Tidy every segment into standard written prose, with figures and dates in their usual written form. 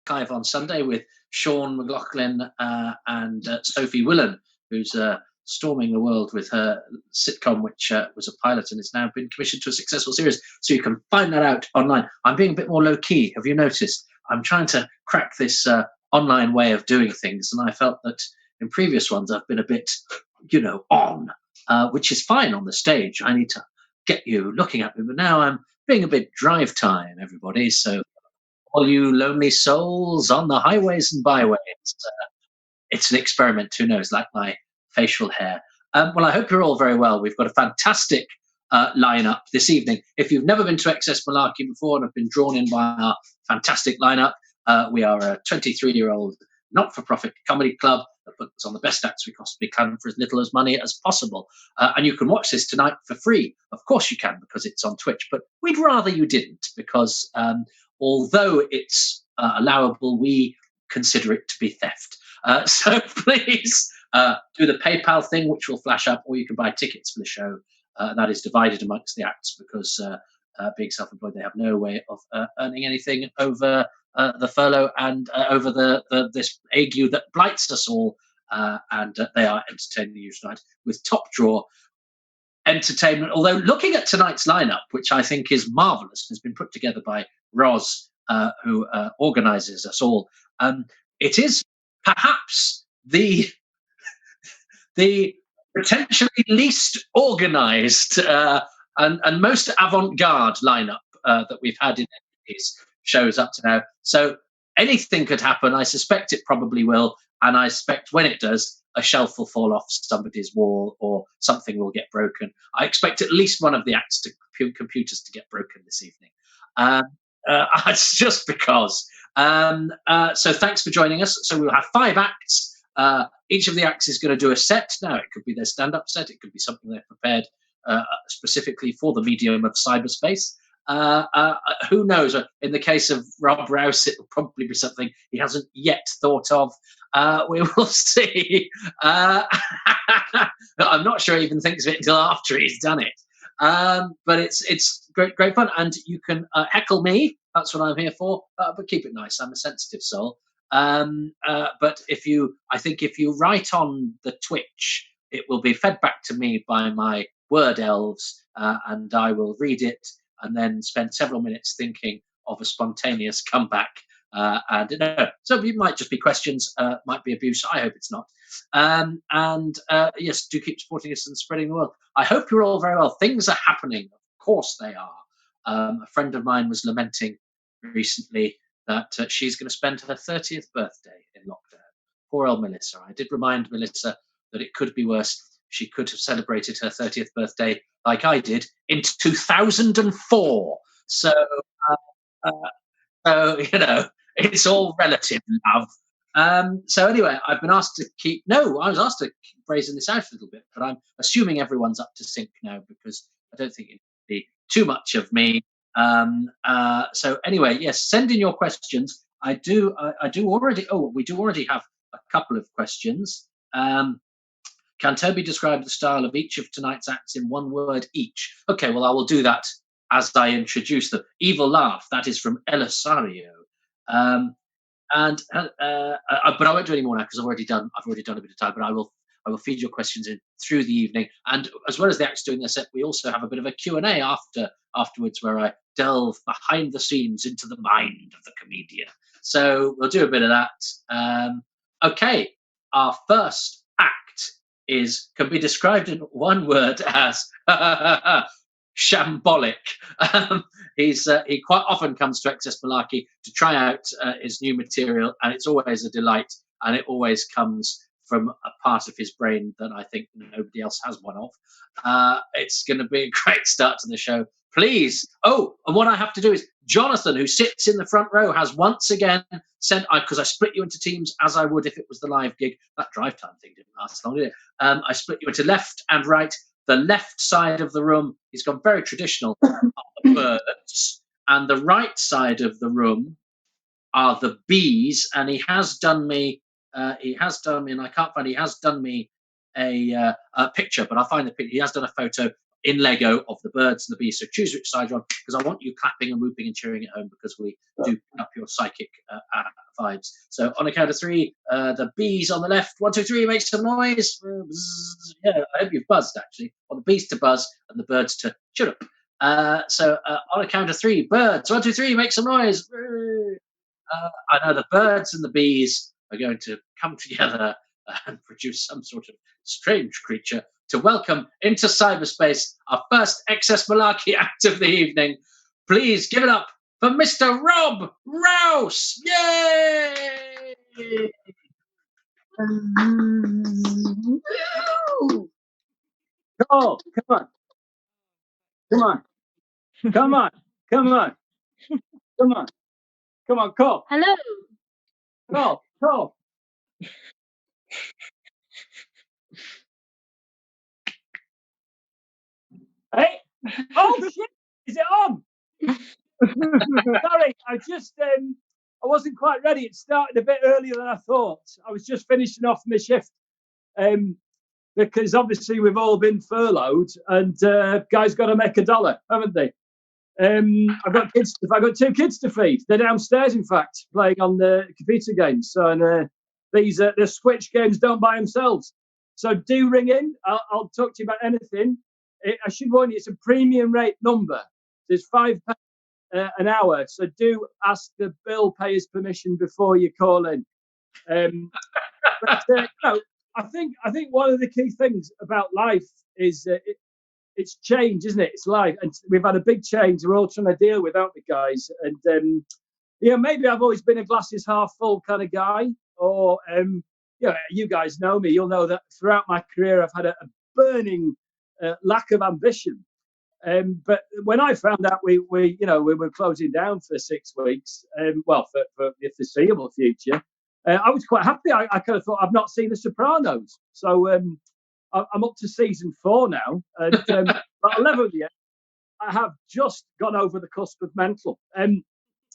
archive on Sunday with Sean McLaughlin and Sophie Willan, who's storming the world with her sitcom, which was a pilot and has now been commissioned to a successful series. So you can find that out online. I'm being a bit more low key. Have you noticed? I'm trying to crack this online way of doing things, and I felt that in previous ones I've been a bit, on, which is fine on the stage. I need to get you looking at me, but now I'm being a bit drive time, everybody. So all you lonely souls on the highways and byways, it's an experiment. Who knows? Like my facial hair. Well, I hope you're all very well. We've got a fantastic lineup this evening. If you've never been to XS Malarkey before and have been drawn in by our fantastic lineup, we are a 23-year-old not-for-profit comedy club that puts on the best acts we possibly can for as little as money as possible. And you can watch this tonight for free. Of course you can, because it's on Twitch. But we'd rather you didn't, because although it's allowable, we consider it to be theft. So please do the PayPal thing, which will flash up, or you can buy tickets for the show. That is divided amongst the acts, because being self-employed, they have no way of earning anything over the furlough and over this ague that blights us all. And they are entertaining you tonight with top draw entertainment. Although looking at tonight's lineup, which I think is marvellous, has been put together by Rouse, who organises us all, it is perhaps the potentially least organised and most avant-garde lineup that we've had in these shows up to now. So anything could happen. I suspect it probably will, and I expect when it does, a shelf will fall off somebody's wall or something will get broken. I expect at least one of the acts to computers to get broken this evening. It's just because. So thanks for joining us. So we'll have 5 acts. Each of the acts is going to do a set. Now, it could be their stand-up set. It could be something they've prepared specifically for the medium of cyberspace. Who knows? In the case of Rob Rouse, it will probably be something he hasn't yet thought of. We will see. I'm not sure he even thinks of it until after he's done it. But it's great fun, and you can heckle me. That's what I'm here for. But keep it nice. I'm a sensitive soul. But if you write on the Twitch, it will be fed back to me by my word elves, and I will read it and then spend several minutes thinking of a spontaneous comeback. So it might just be questions, might be abuse. I hope it's not. Yes, do keep supporting us and spreading the word. I hope you're all very well. Things are happening. Of course they are. A friend of mine was lamenting recently that she's going to spend her 30th birthday in lockdown. Poor old Melissa. I did remind Melissa that it could be worse. She could have celebrated her 30th birthday like I did in 2004. So, it's all relative, love. So anyway, I've been asked to I was asked to keep brazen this out a little bit, but I'm assuming everyone's up to sync now, because I don't think it would be too much of me. So anyway, yes, send in your questions. I do already. Oh, we do already have a couple of questions. Can Toby describe the style of each of tonight's acts in one word each? Okay, well, I will do that as I introduce them. Evil laugh. That is from Elisario. But I won't do any more now, because I've already done a bit of time. But I will feed your questions in through the evening, and as well as the acts doing their set, we also have a bit of a Q&A afterwards, where I delve behind the scenes into the mind of the comedian. So we'll do a bit of that. Okay, our first act can be described in one word as shambolic. He quite often comes to XS Malarkey to try out his new material, and it's always a delight, and it always comes from a part of his brain that I think nobody else has one of. It's going to be a great start to the show. Please. Oh, and what I have to do is, Jonathan, who sits in the front row, has once again sent, because I split you into teams as I would if it was the live gig. That drive time thing didn't last long, did it? I split you into left and right. The left side of the room, he's gone very traditional, are the birds, and the right side of the room are the bees. And he has done me, and I can't find. He has done me a picture, but I'll find the picture. He has done a photo in Lego of the birds and the bees. So choose which side you're on, because I want you clapping and whooping and cheering at home, because we do pick up your psychic vibes. So on a count of three, the bees on the left, 1, 2, 3, make some noise. Yeah, I hope you've buzzed, actually. I want the bees to buzz and the birds to chirrup. So on a count of three, birds, 1, 2, 3, make some noise. I know the birds and the bees are going to come together and produce some sort of strange creature to welcome into cyberspace our first excess malarkey act of the evening. Please give it up for Mr. Rob Rouse. Yay! Oh, come on. Come on. Come on. Come on. Come on. Come on, Cole. Hello. Cole. Hey. Oh, shit. Is it on? Sorry, I just, I wasn't quite ready. It started a bit earlier than I thought. I was just finishing off my shift. Because obviously we've all been furloughed and guys got to make $1, haven't they? I've got 2 kids to feed. They're downstairs, in fact, playing on the computer games. So and the Switch games don't buy themselves. So do ring in. I'll talk to you about anything. I should warn you, it's a premium rate number. There's £5 an hour. So do ask the bill payer's permission before you call in. I think one of the key things about life is it's change, isn't it? It's life, and we've had a big change. We're all trying to deal with, aren't we, guys? And maybe I've always been a glasses half full kind of guy, or you guys know me. You'll know that throughout my career, I've had a burning lack of ambition. But when I found out we were closing down for 6 weeks, for the foreseeable future, I was quite happy. I kind of thought, I've not seen The Sopranos, so I'm up to season 4 now, and at 11 yet, I have just gone over the cusp of mental.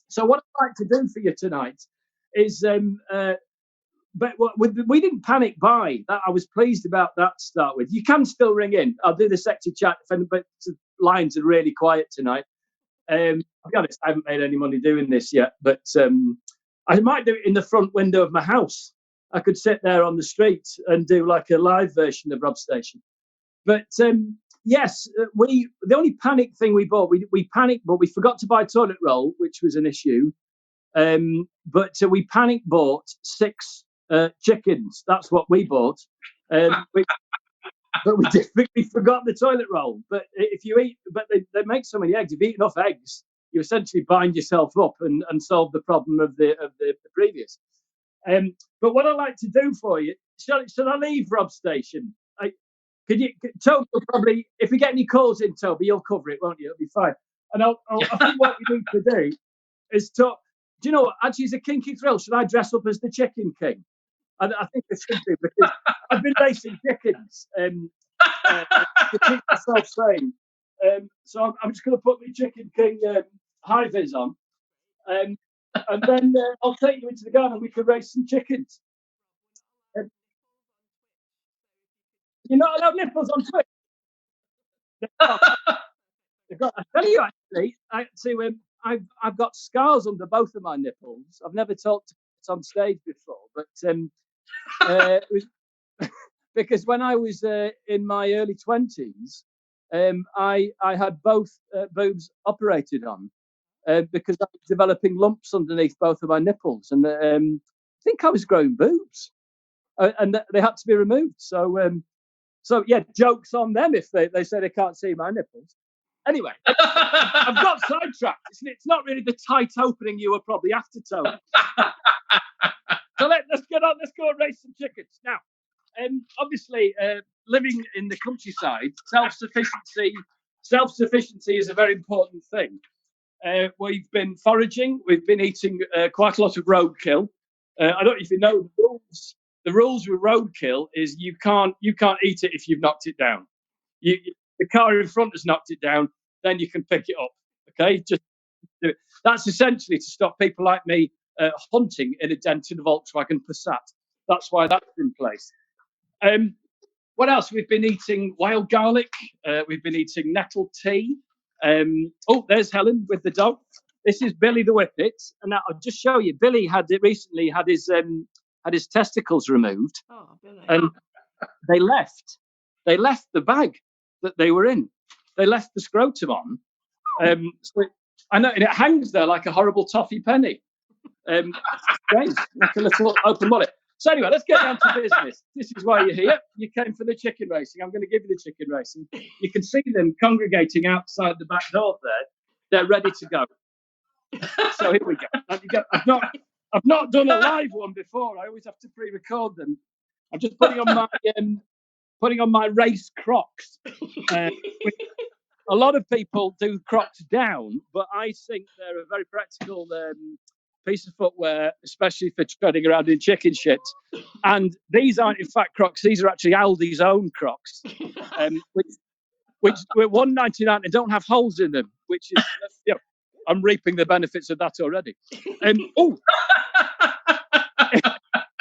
So what I'd like to do for you tonight is, but we didn't panic buy. That I was pleased about that to start with. You can still ring in. I'll do the sexy chat, but the lines are really quiet tonight. I'll be honest, I haven't made any money doing this yet, but I might do it in the front window of my house. I could sit there on the street and do like a live version of Rob Station. But yes, the only panic thing we bought, we panicked, but we forgot to buy toilet roll, which was an issue. But we panic bought 6 chickens. That's what we bought. But we forgot the toilet roll. But if you eat, but they make so many eggs. If you eat enough eggs, you essentially bind yourself up and solve the problem of the previous. But what I'd like to do for you, should I leave Rob Station? Toby will probably, if we get any calls in, Toby, you'll cover it, won't you? It'll be fine. And I think what we need to do is talk. Do you know what? Actually, it's a kinky thrill. Should I dress up as the Chicken King? I think I should do, because I've been racing chickens to keep myself sane. So I'm just going to put my Chicken King high vis on, and then I'll take you into the garden and we can race some chickens. You're not allowed nipples on Twitch. I tell you, actually, I've got scars under both of my nipples. I've never talked on stage before, but it was because when I was in my early 20s, I had both boobs operated on because I was developing lumps underneath both of my nipples, and I think I was growing boobs, and they had to be removed. So yeah, jokes on them if they say they can't see my nipples. Anyway, I've got sidetracked. It's not really the tight opening you were probably after, Tony. So let's get on. Let's go and raise some chickens now. Obviously, living in the countryside, self-sufficiency is a very important thing. We've been foraging. We've been eating quite a lot of roadkill. I don't know if you know the rules. The rules with roadkill is you can't eat it if you've knocked it down. The car in front has knocked it down, then you can pick it up. Okay, just do it. That's essentially to stop people like me hunting in a dented Volkswagen Passat. That's why that's in place. What else? We've been eating wild garlic. We've been eating nettle tea. There's Helen with the dog. This is Billy the Whippet, and I'll just show you. Billy recently had his testicles removed, Billy. and they left the bag that they were in. They left the scrotum on. I know, and it hangs there like a horrible toffee penny. Strange, like a little open wallet. So anyway, let's get down to business. This is why you're here. You came for the chicken racing. I'm going to give you the chicken racing. You can see them congregating outside the back door there. They're ready to go. So here we go. I've not done a live one before. I always have to pre-record them. I'm just putting on my race Crocs. A lot of people do Crocs down, but I think they're a very practical piece of footwear, especially for treading around in chicken shit. And these aren't, in fact, Crocs. These are actually Aldi's own Crocs, which were $1.99 and don't have holes in them, which is, I'm reaping the benefits of that already.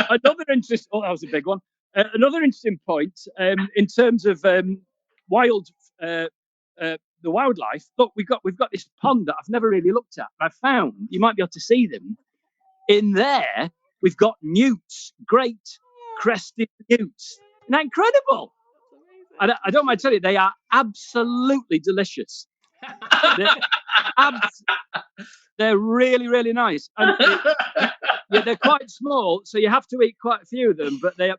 Another interesting. Oh, that was a big one. Another interesting point in terms of the wildlife. Look, we've got this pond that I've never really looked at. I found you might be able to see them in there. We've got newts, great crested newts. Isn't that incredible? I don't mind telling you, they are absolutely delicious. They're really, really nice. And they're quite small, so you have to eat quite a few of them, but they're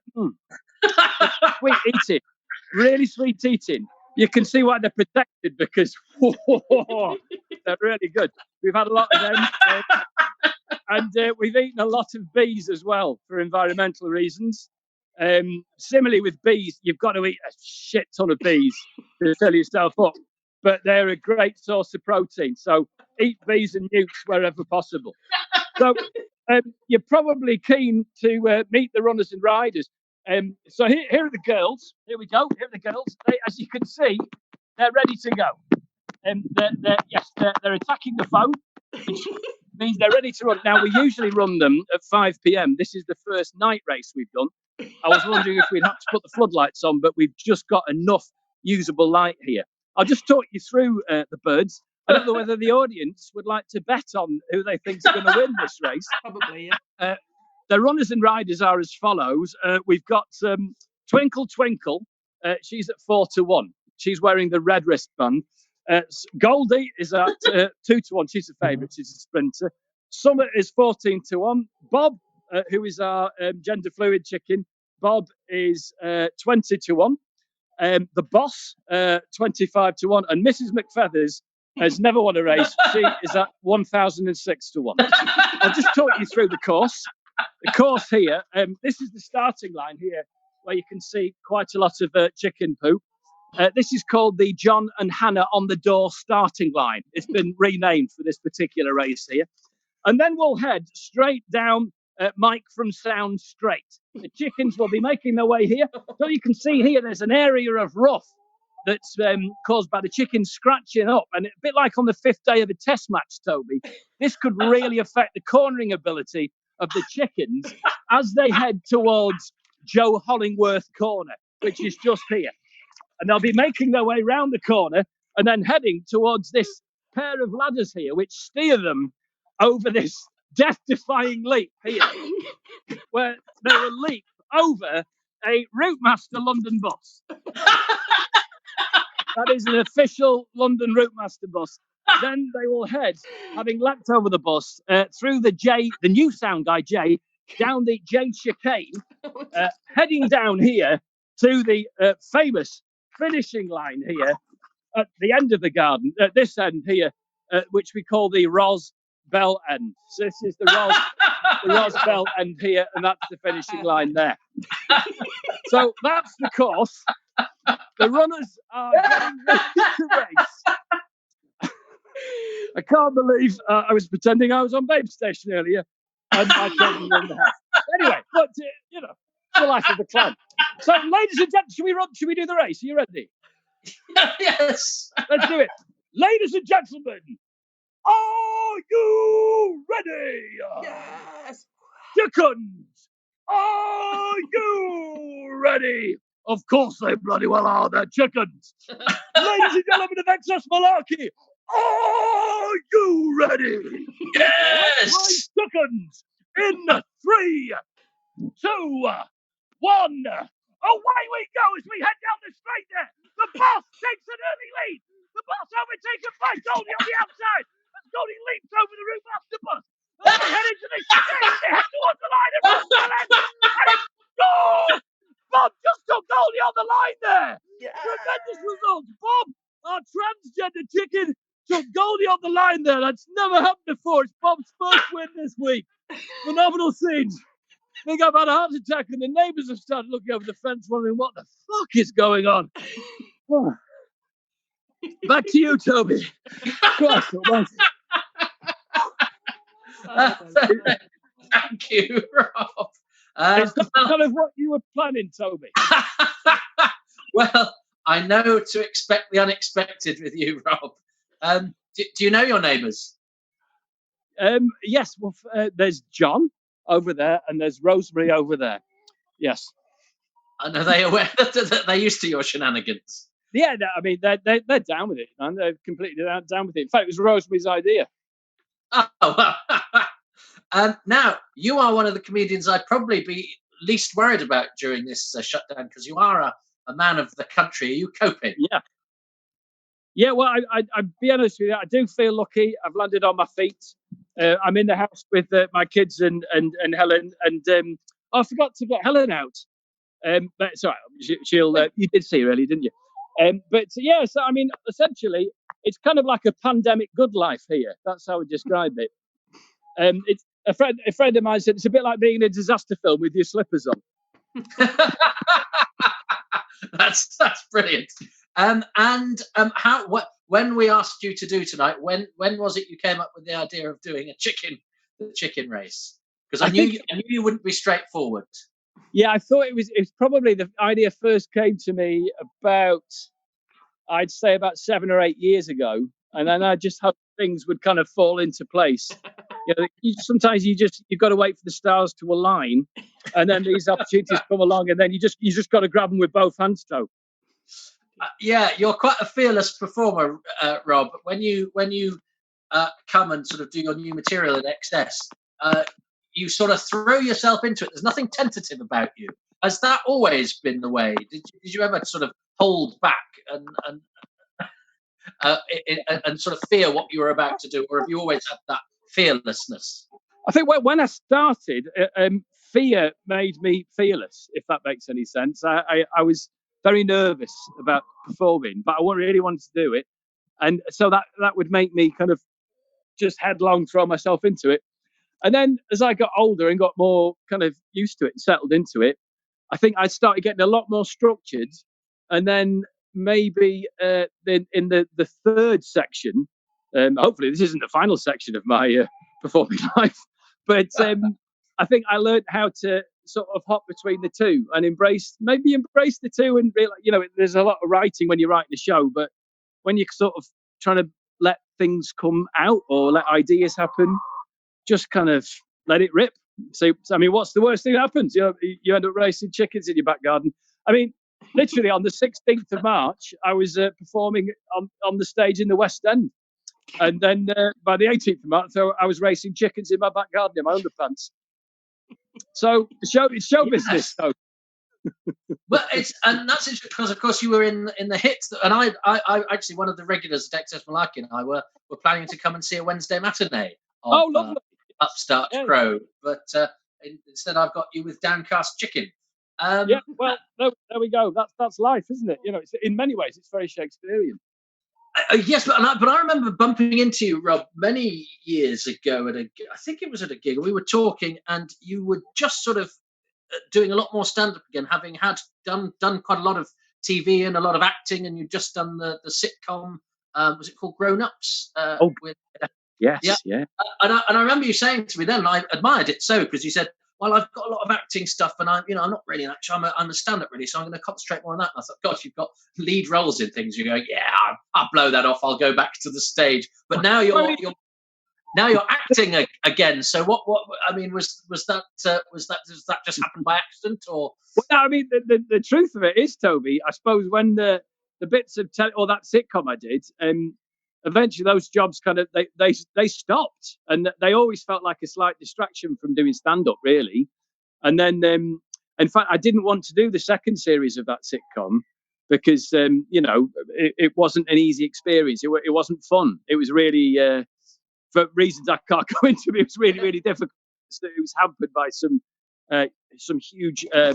sweet eating, really sweet eating. You can see why they're protected, because they're really good. We've had a lot of them, and we've eaten a lot of bees as well for environmental reasons. Similarly with bees, you've got to eat a shit ton of bees to fill yourself up, but they're a great source of protein. So eat bees and newts wherever possible. So you're probably keen to meet the runners and riders. So here are the girls. Here we go. Here are the girls. As you can see, they're ready to go. They're attacking the phone, which means they're ready to run. Now, we usually run them at 5 p.m. This is the first night race we've done. I was wondering if we'd have to put the floodlights on, but we've just got enough usable light here. I'll just talk you through the birds. I don't know whether the audience would like to bet on who they think is going to win this race. Probably, yeah. The runners and riders are as follows. We've got Twinkle Twinkle. She's at 4-1. She's wearing the red wristband. Goldie is at 2-1. She's a favourite. She's a sprinter. Summer is 14-1. Bob, who is our gender fluid chicken, Bob is 20-1. The boss, 25-1. And Mrs. McFeathers has never won a race. She is at 1,006-1. I'll just talk you through the course. The course here, this is the starting line here, where you can see quite a lot of chicken poop. This is called the John and Hannah on the door starting line. It's been renamed for this particular race here. And then we'll head straight down Mike from Sound Straight. The chickens will be making their way here. So you can see here, there's an area of rough that's caused by the chickens scratching up. And a bit like on the 5th day of a test match, Toby, this could really affect the cornering ability of the chickens as they head towards Joe Hollingworth Corner, which is just here. And they'll be making their way round the corner and then heading towards this pair of ladders here, which steer them over this death-defying leap here, where they will leap over a Routemaster London bus. That is an official London Routemaster bus. Then they will head, having leapt over the bus, through the new sound guy J, down the J chicane, heading down here to the famous finishing line here at the end of the garden, at this end here, which we call the Rouse Bell end. So this is the Rouse Bell end here, and that's the finishing line there. So that's the course. The runners are getting ready to race. I can't believe I was pretending I was on Babe Station earlier, and I can't in the house. Anyway, but it's the life of the clan. So, ladies and gentlemen, should we do the race? Are you ready? Yes. Let's do it. Ladies and gentlemen, are you ready? Yes. Chickens, are you ready? Of course they bloody well are. They're chickens. Ladies and gentlemen of Excess Malarkey, are you ready? Yes! Let's raise chickens in 3, 2, 1. Away we go as we head down the straight there. The boss takes an early lead. The boss overtaken by Goldie on the outside. As Goldie leaps over the roof off the bus. As they head into the straight, they head towards the line and Ross will end. And it's goal! Bob just took Goldie on the line there. Tremendous results. Bob, our transgender chicken, took Goldie on the line there. That's never happened before. It's Bob's first win this week. Phenomenal scenes. I think I've had a heart attack, and the neighbours have started looking over the fence, wondering what the fuck is going on. Oh. Back to you, Toby. Christ almighty. Thank you, Rob. It's not kind of what you were planning, Toby. Well, I know to expect the unexpected with you, Rob. Do you know your neighbours? Yes, well, there's John over there, and there's Rosemary over there. Yes. And are they aware that they're used to your shenanigans? Yeah, I mean, they're down with it, man. They're completely down with it. In fact, it was Rosemary's idea. Oh, well. Now, you are one of the comedians I'd probably be least worried about during this shutdown, because you are a man of the country. Are you coping? Yeah. Yeah, well, I'll be honest with you. I do feel lucky. I've landed on my feet. I'm in the house with my kids and Helen. And I forgot to get Helen out. But it's all right. She'll. You did see her earlier, didn't you? But yeah, so I mean, essentially, it's kind of like a pandemic good life here. That's how I would describe it. It's a friend of mine said it's a bit like being in a disaster film with your slippers on. That's brilliant. When we asked you to do tonight, when was it you came up with the idea of doing the chicken race? Because I knew you wouldn't be straightforward. Yeah, I thought it was probably the idea first came to me about, I'd say about 7 or 8 years ago, and then I just hoped things would kind of fall into place. Sometimes you've got to wait for the stars to align, and then these opportunities come along, and then you just got to grab them with both hands, Toe. Yeah, you're quite a fearless performer, Rob. When you come and sort of do your new material at XS, you sort of throw yourself into it. There's nothing tentative about you. Has that always been the way? Did you ever sort of hold back and sort of fear what you were about to do, or have you always had that fearlessness? I think when I started, fear made me fearless, if that makes any sense. I was very nervous about performing, but I really wanted to do it. And so that would make me kind of just headlong throw myself into it. And then as I got older and got more kind of used to it and settled into it, I think I started getting a lot more structured. And then maybe in the third section, hopefully this isn't the final section of my performing life, but I think I learned how to sort of hop between the two and embrace the two. And there's a lot of writing when you're writing a show, but when you're sort of trying to let things come out or let ideas happen, just kind of let it rip. So I mean, what's the worst thing that happens? You end up racing chickens in your back garden. I mean, literally on the 16th of March, I was performing on the stage in the West End. And then by the 18th of March, I was racing chickens in my back garden in my underpants. So it's show business, though. But and that's interesting because, of course, you were in the hits. And I actually, one of the regulars at XS Malarkey and I were planning to come and see a Wednesday matinee of Upstart Crow. But instead, I've got you with Downcast Chicken. Yeah, well, there we go. That's life, isn't it? It's, in many ways, it's very Shakespearean. Yes, but I remember bumping into you, Rob, many years ago I think it was at a gig. We were talking, and you were just sort of doing a lot more stand-up again, having had done quite a lot of TV and a lot of acting, and you'd just done the sitcom. Was it called Grown Ups? Yes, yeah. And I remember you saying to me then, and I admired it so, because you said, well, I've got a lot of acting stuff, and I'm not really an actor. I'm a stand-up really, so I'm going to concentrate more on that. And I thought, gosh, you've got lead roles in things. You go, yeah, I'll blow that off. I'll go back to the stage. But now you're now you're acting again. So what? I mean, was that does that just happen by accident, or? Well, no, I mean, the truth of it is, Toby, I suppose when the bits of or that sitcom I did, eventually those jobs kind of they stopped, and they always felt like a slight distraction from doing stand up, really. And then, in fact, I didn't want to do the second series of that sitcom because it wasn't an easy experience. It wasn't fun. It was really for reasons I can't go into. It was really, really difficult. It was hampered by some huge, a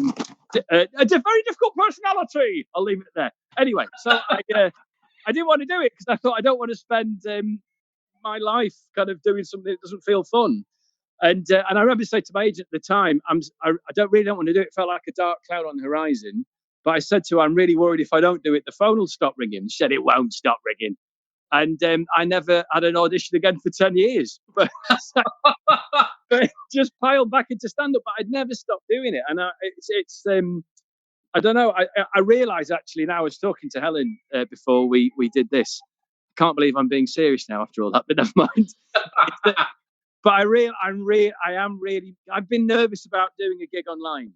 very difficult personality. I'll leave it there. Anyway, so I didn't want to do it because I thought I don't want to spend my life kind of doing something that doesn't feel fun. And I remember saying to my agent at the time, I don't want to do it. It felt like a dark cloud on the horizon. But I said to her, I'm really worried if I don't do it, the phone will stop ringing. She said, it won't stop ringing. And I never had an audition again for 10 years. But it just piled back into stand-up. But I'd never stopped doing it. And I don't know. I realise actually now I was talking to Helen before we did this. I can't believe I'm being serious now after all that, but never mind. But I've been nervous about doing a gig online.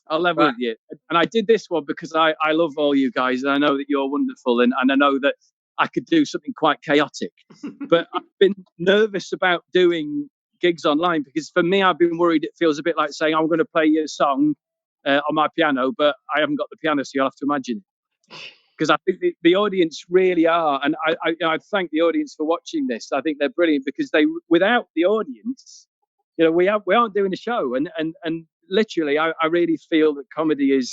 I'll level with you. And I did this one because I love all you guys, and I know that you're wonderful, and I know that I could do something quite chaotic. But I've been nervous about doing gigs online because for me, I've been worried it feels a bit like saying, I'm going to play you a song on my piano, but I haven't got the piano, so you'll have to imagine it. Because I think the audience really are, and I thank the audience for watching this. I think they're brilliant because without the audience, we aren't doing a show, and literally, I really feel that comedy is,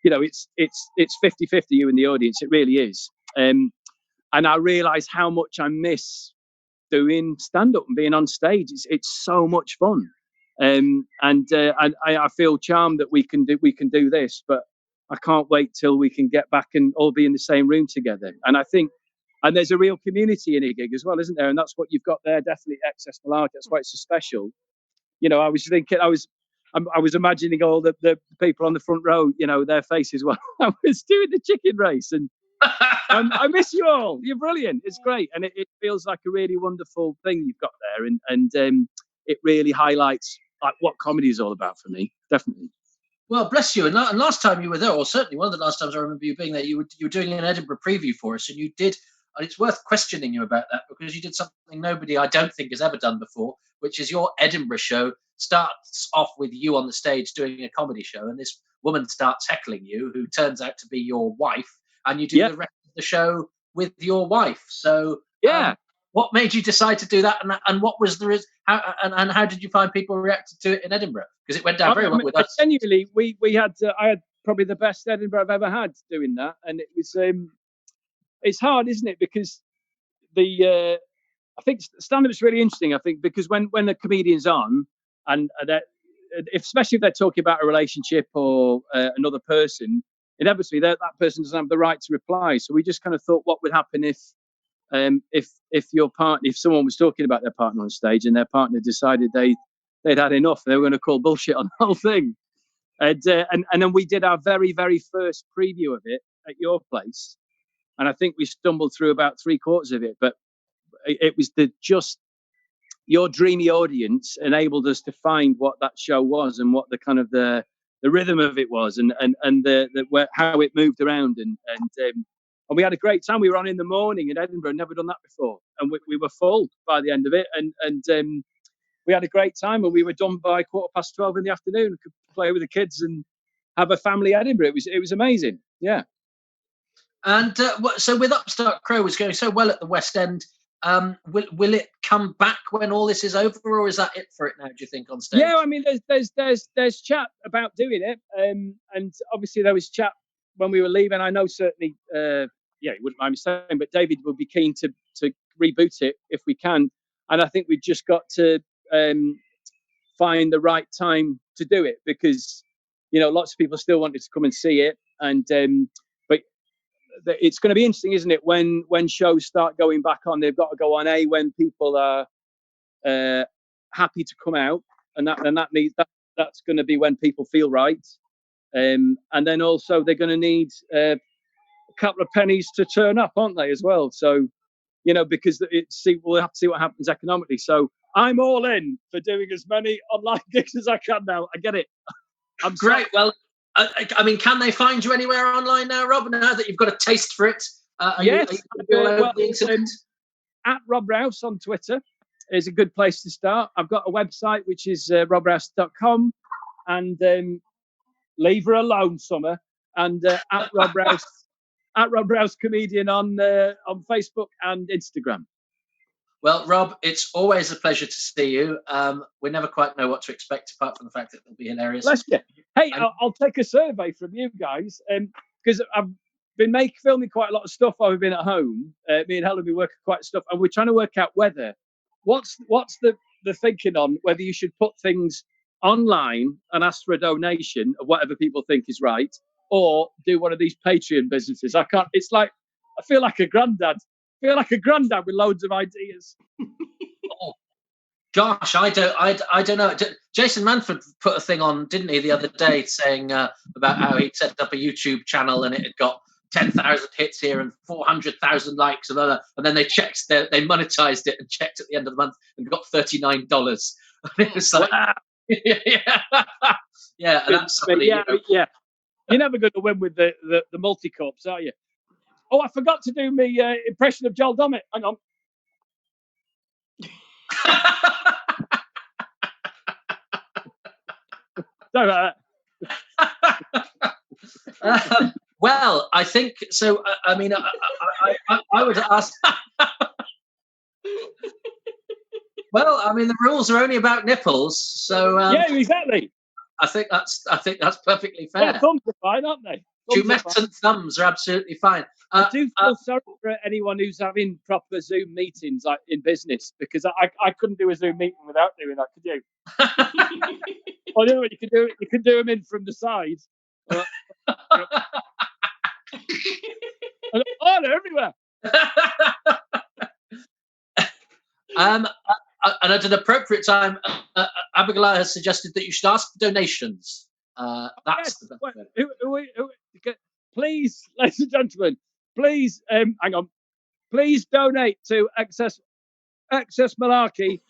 it's 50-50 you and the audience. It really is, and I realise how much I miss doing stand up and being on stage. It's so much fun, and I feel charmed that we can do this, but I can't wait till we can get back and all be in the same room together. And I think, and there's a real community in a gig as well, isn't there? And that's what you've got there, definitely Excess Malarkey. That's why it's so special. I was thinking, I was imagining all the people on the front row, their faces while I was doing the chicken race. And I miss you all. You're brilliant. It's great. And it feels like a really wonderful thing you've got there. And it really highlights like what comedy is all about for me, definitely. Well, bless you. And last time you were there, or certainly one of the last times I remember you being there, you were doing an Edinburgh preview for us, and you did. And it's worth questioning you about that because you did something nobody, I don't think, has ever done before, which is your Edinburgh show starts off with you on the stage doing a comedy show, and this woman starts heckling you, who turns out to be your wife, and you do the rest of the show with your wife. So what made you decide to do that, and what was how did you find people reacted to it in Edinburgh? Because it went down very well with us. Genuinely, I had probably the best Edinburgh I've ever had doing that, and it was it's hard, isn't it? Because I think stand-up is really interesting. I think because when the comedian's on, and especially if they're talking about a relationship or another person, inevitably that person doesn't have the right to reply. So we just kind of thought, what would happen if your partner, if someone was talking about their partner on stage and their partner decided they'd had enough, they were going to call bullshit on the whole thing. And then we did our very, very first preview of it at your place. And I think we stumbled through about 3/4 of it, but it was your dreamy audience enabled us to find what that show was and what the kind of the rhythm of it was and how it moved around. And we had a great time. We were on in the morning in Edinburgh, never done that before. And we were full by the end of it. And we had a great time, and we were done by 12:15 in the afternoon. We could play with the kids and have a family Edinburgh. It was amazing. Yeah. And so with Upstart Crow was going so well at the West End, will it come back when all this is over, or is that it for it now, do you think, on stage? Yeah, I mean, there's chat about doing it, and obviously there was chat when we were leaving. I know certainly, you wouldn't mind me saying, but David would be keen to reboot it if we can, and I think we've just got to find the right time to do it because lots of people still wanted to come and see it, and but it's going to be interesting, isn't it? When shows start going back on, they've got to go on when people are happy to come out, and that means that's going to be when people feel right, and then also they're going to need a couple of pennies to turn up, aren't they, as well? So because we'll have to see what happens economically. So I'm all in for doing as many online gigs as I can now. I get it. I'm great. Well, I mean, can they find you anywhere online now, Rob? Now that you've got a taste for it, yes. are you all over the internet? At Rob Rouse on Twitter is a good place to start. I've got a website which is robrouse.com, and leave her alone, Summer. And at Rob Rouse comedian on Facebook and Instagram. Well, Rob, it's always a pleasure to see you. We never quite know what to expect, apart from the fact that it'll be hilarious. Bless you. Hey, I'll take a survey from you guys, because I've been filming quite a lot of stuff while we've been at home. Me and Helen, we work quite stuff, and we're trying to work out what's the thinking on whether you should put things online and ask for a donation of whatever people think is right, or do one of these Patreon businesses. I can't. It's like I feel like a granddad. With loads of ideas. Oh, gosh, I don't know. Jason Manford put a thing on, didn't he, the other day, saying about how he'd set up a YouTube channel and it had got 10,000 hits here and 400,000 likes and other, and then they monetized it and checked at the end of the month and got $39. And it was like, wow. yeah, and that's somebody, yeah. You're never going to win with the multi-corps, are you? Oh, I forgot to do my impression of Joel Dommett. Hang on. Sorry about that. Well, I think so. I mean, I would ask. Well, I mean, the rules are only about nipples, so yeah, exactly. I think that's perfectly fair. Yeah, thumbs are fine, aren't they? Tumescent thumbs are absolutely fine. I do feel sorry for anyone who's having proper Zoom meetings like in business, because I couldn't do a Zoom meeting without doing that, could you? I know what you can do. You can do them in from the side. Oh, they're everywhere. And at an appropriate time, Abigoliah has suggested that you should ask for donations. That's the best. Please, ladies and gentlemen, please, hang on. Please donate to Access Malarkey,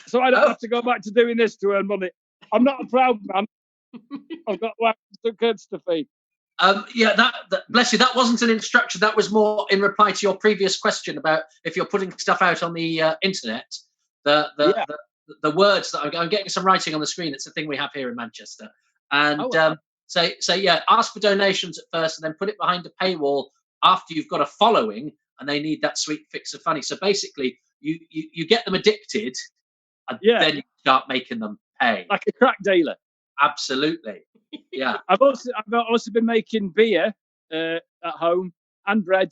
so I don't have to go back to doing this to earn money. I'm not a proud man. I've got some kids to feed. Yeah, that bless you. That wasn't an instruction. That was more in reply to your previous question about if you're putting stuff out on the internet. The words that I'm getting some writing on the screen. It's a thing we have here in Manchester. And say ask for donations at first, and then put it behind a paywall after you've got a following, and they need that sweet fix of funny. So basically, you get them addicted, and then you start making them pay, like a crack dealer. Absolutely. Yeah. I've also been making beer at home, and bread,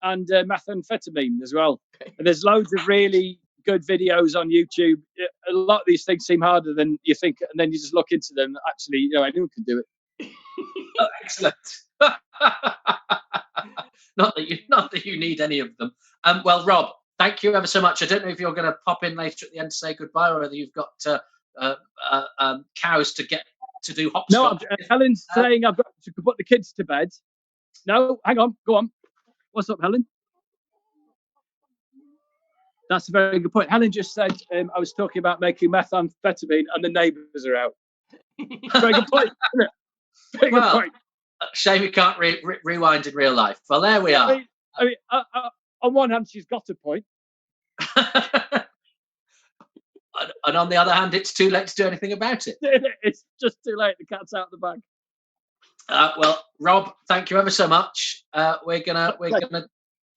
and methamphetamine as well. And there's loads of really good videos on YouTube. A lot of these things seem harder than you think, and then you just look into them. Actually, anyone can do it. Oh, excellent. Not that you need any of them. Well, Rob, thank you ever so much. I don't know if you're going to pop in later at the end to say goodbye, or whether you've got cows to get to do hopscotch. No, Helen's saying I've got to put the kids to bed. No, hang on, go on. What's up, Helen? That's a very good point. Helen just said I was talking about making methamphetamine and the neighbours are out. Very good point, isn't it? Very good point. Shame you can't rewind in real life. Well, there we are. I mean, on one hand, she's got a point. And on the other hand, it's too late to do anything about it. It's just too late. The cat's out of the bag. Well, Rob, thank you ever so much. We're gonna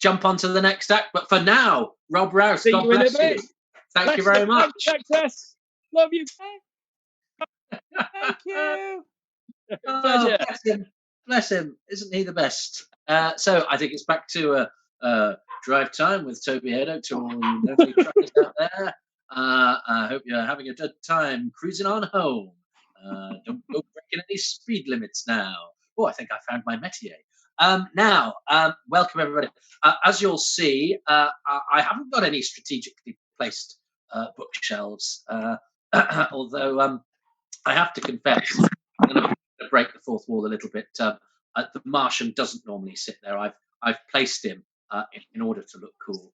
jump onto the next act, but for now, Rob Rouse, God bless you. Thank you very much. Success. Love you. Thank you. Oh, bless him. Isn't he the best? So I think it's back to drive time with Toby Hadoke to all you lovely truckers out there. I hope you're having a good time cruising on home. Don't go breaking any speed limits now. Oh, I think I found my métier. Now, welcome everybody. As you'll see, I haven't got any strategically placed bookshelves, although I have to confess, I'm going to break the fourth wall a little bit. The Martian doesn't normally sit there. I've placed him in order to look cool.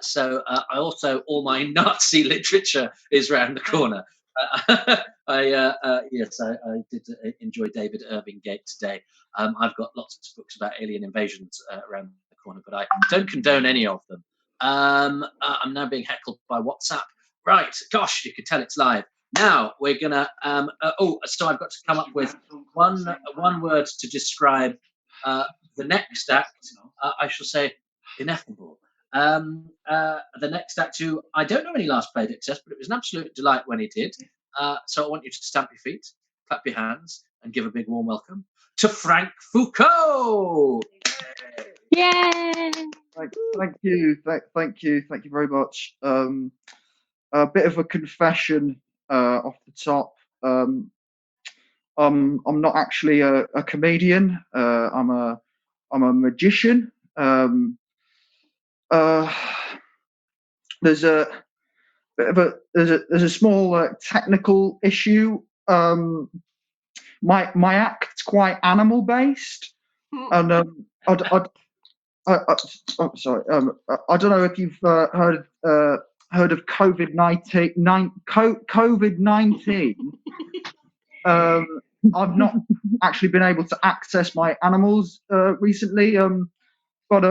So I also, all my Nazi literature is around the corner. I did enjoy David Irving Gate today. I've got lots of books about alien invasions around the corner, but I don't condone any of them. I'm now being heckled by WhatsApp. Right, gosh, you can tell it's live. Now we're gonna. So I've got to come up with one word to describe the next act. I shall say ineffable. The next act, who I don't know when he last played Excess, but it was an absolute delight when he did. So I want you to stamp your feet, clap your hands, and give a big warm welcome to Frank Foucault. Yay! Thank you very much. A bit of a confession off the top. I'm not actually a comedian. I'm a magician. There's a bit of a small technical issue. My act's quite animal based, and sorry. I don't know if you've heard of COVID-19. COVID-19. I've not actually been able to access my animals recently. But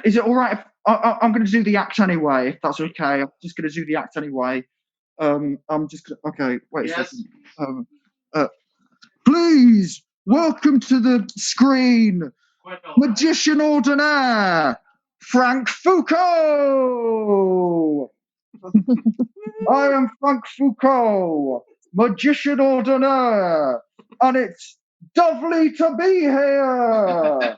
is it all right if I'm going to do the act anyway? If that's okay, I'm just going to do the act anyway. I'm just gonna, okay. Wait a second. Please welcome to the screen, magician ordinaire, Frank Foucault. I am Frank Foucault, magician ordinaire, and it's lovely to be here.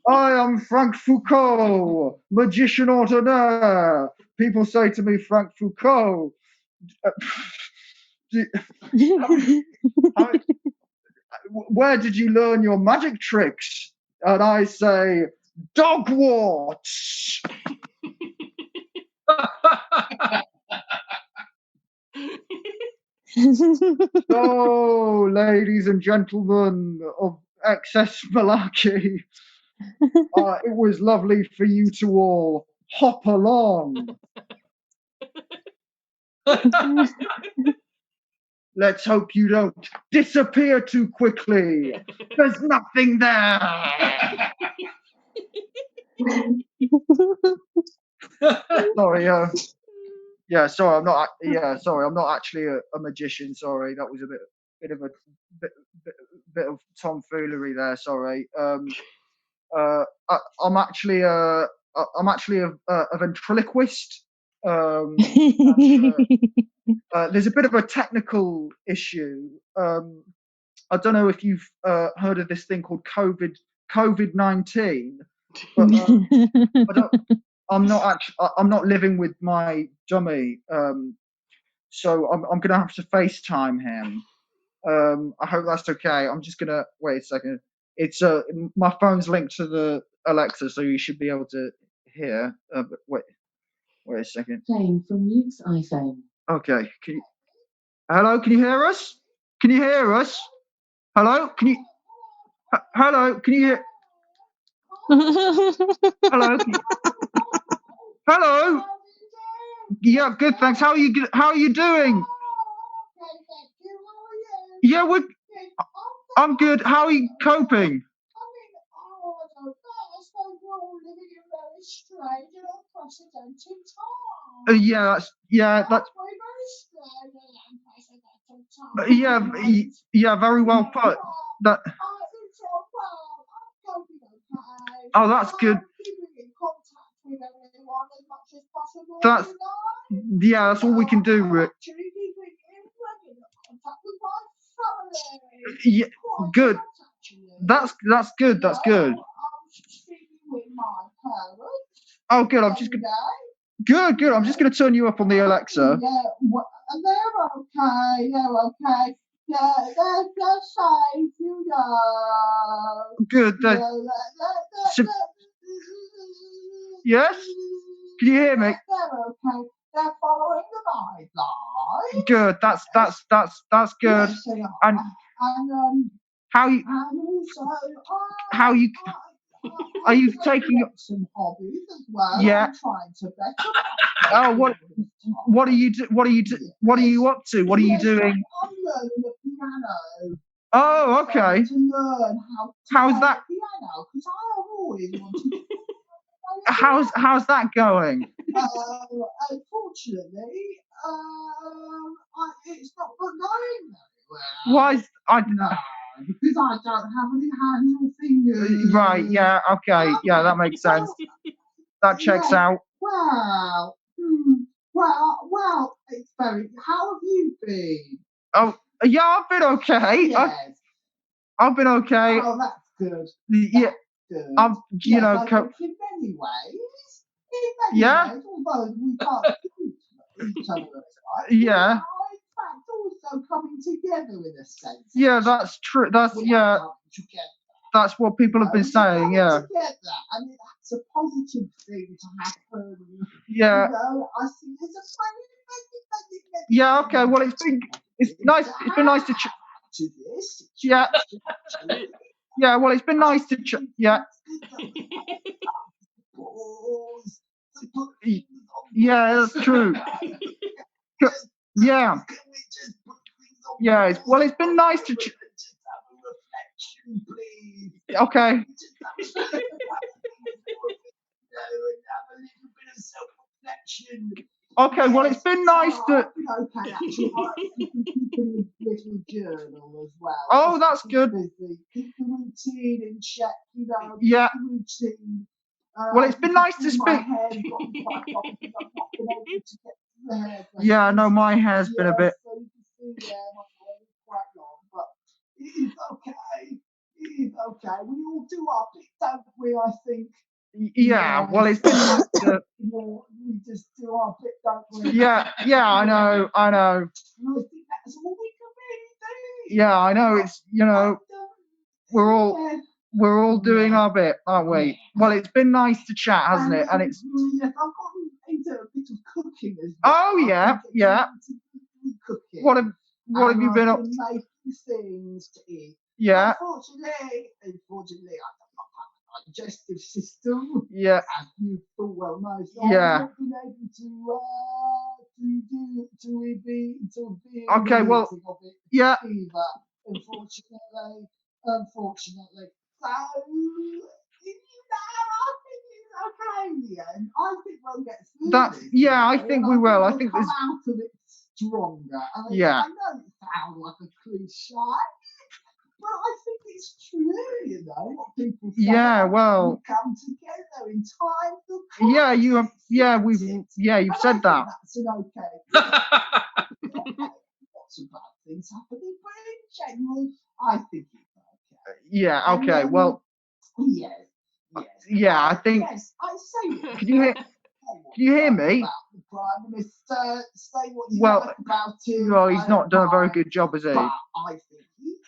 I am Frank Foucault, magician ordinaire. People say to me, Frank Foucault, where did you learn your magic tricks? And I say, Dogwarts. So, ladies and gentlemen of Excess Malarkey, it was lovely for you to all hop along. Let's hope you don't disappear too quickly. There's nothing there. Sorry, sorry, I'm not. Sorry, I'm not actually a magician. Sorry, that was a bit of tomfoolery there. Sorry. I'm actually a ventriloquist. There's a bit of a technical issue. I don't know if you've heard of this thing called COVID-19, but I'm not living with my dummy, so I'm gonna have to FaceTime him. I hope that's okay. I'm just gonna wait a second. It's my phone's linked to the Alexa, so you should be able to hear. But wait a second. Playing from Luke's iPhone. Okay. Hello? Can you hear us? Can you hear us? Hello? Hello? Can you hear? Hello? Hello? Yeah, good. Thanks. How are you doing? Yeah, I'm good. How are you coping? That's very well put. Oh, that's good. That's all we can do. Yeah, good. That's good. That's good. Oh, good. I'm just gonna. Good. I'm just gonna turn you up on the Alexa. They're okay. Yeah, they're safe, you know. Good. Yes? Can you hear me? They're okay. they're following the guidelines. Good. That's good. Yes, they are. And And how you and also, how you are you taking? some hobbies as well? Yeah. I'm trying to better. Oh, what are you up to? What are you Yes, doing? I'm learning the piano. Oh, I'm trying okay. to learn how to How's play that? the piano because I have always wanted to play the How's that going? unfortunately, it's not going very well. Why? No, because I don't have any hands or fingers. Right. Yeah. Okay. Yeah, that makes sense. That checks out. Well, well, it's very. How have you been? Oh, yeah. I've been okay. Yes. I've been okay. Oh, that's good. Yeah. Good. I'm. You know. I think in many ways. Yeah. Although we can't see each other, right? Yeah. We are, in fact, also coming together in a sense. Yeah, that's true. That's We are coming together. That's what people have been saying. Yeah. Together, and it's a positive thing to happen. Yeah. You know, I think it's a funny. Yeah. Okay. Well, it's nice. It's been nice to. To this. Yeah. Yeah. Well, it's been nice to. Yeah. Yeah, that's true. Yeah. Yeah. Well, it's been nice to. Okay. Okay, well, it's been nice to. Okay, actually, I've been keeping a little journal as well. Oh, that's good. Busy. Keep the routine in check, you know. Yeah. Keep the routine. Well, it's been nice to My speak. hair's gotten quite long because I've not been able to get to the hairdresser. Yeah, no, my hair's been a bit. So you can see, my hair is quite long, but it is okay. It is okay. We all do our bit, don't we? I think. Yeah, well, it's been nice to. We just do our bit, don't we? Yeah, I know. And I think that's all we can really do. Yeah, I know. It's we're all doing our bit, aren't we? Well, it's been nice to chat, hasn't it? And it's. Yes, I've gotten into a bit of cooking as well. Oh yeah. Cooking. What have you been up? Making things to eat. Yeah. Unfortunately, I don't have a digestive system. Yeah. As you full well know. So Yeah. I've not been able to be Okay, well, of it yeah. either, unfortunately. So, I think it's okay in the end. I think we'll get through this. Yeah, I think we will. I think we'll come out of it stronger. And yeah. I know it sounds like a cliche, but I think it's true, you know, what people say. Yeah, well. We come together in times of crisis. You've said that. That's an okay. Lots of bad things happening, but in general, I think it's okay. Yeah, okay, well. Yes. Yeah, I think. Yes, I say it. Can you hear me? About the Prime Minister, say what you like about him. Well, he's not done a very good job, has he? But I think he does.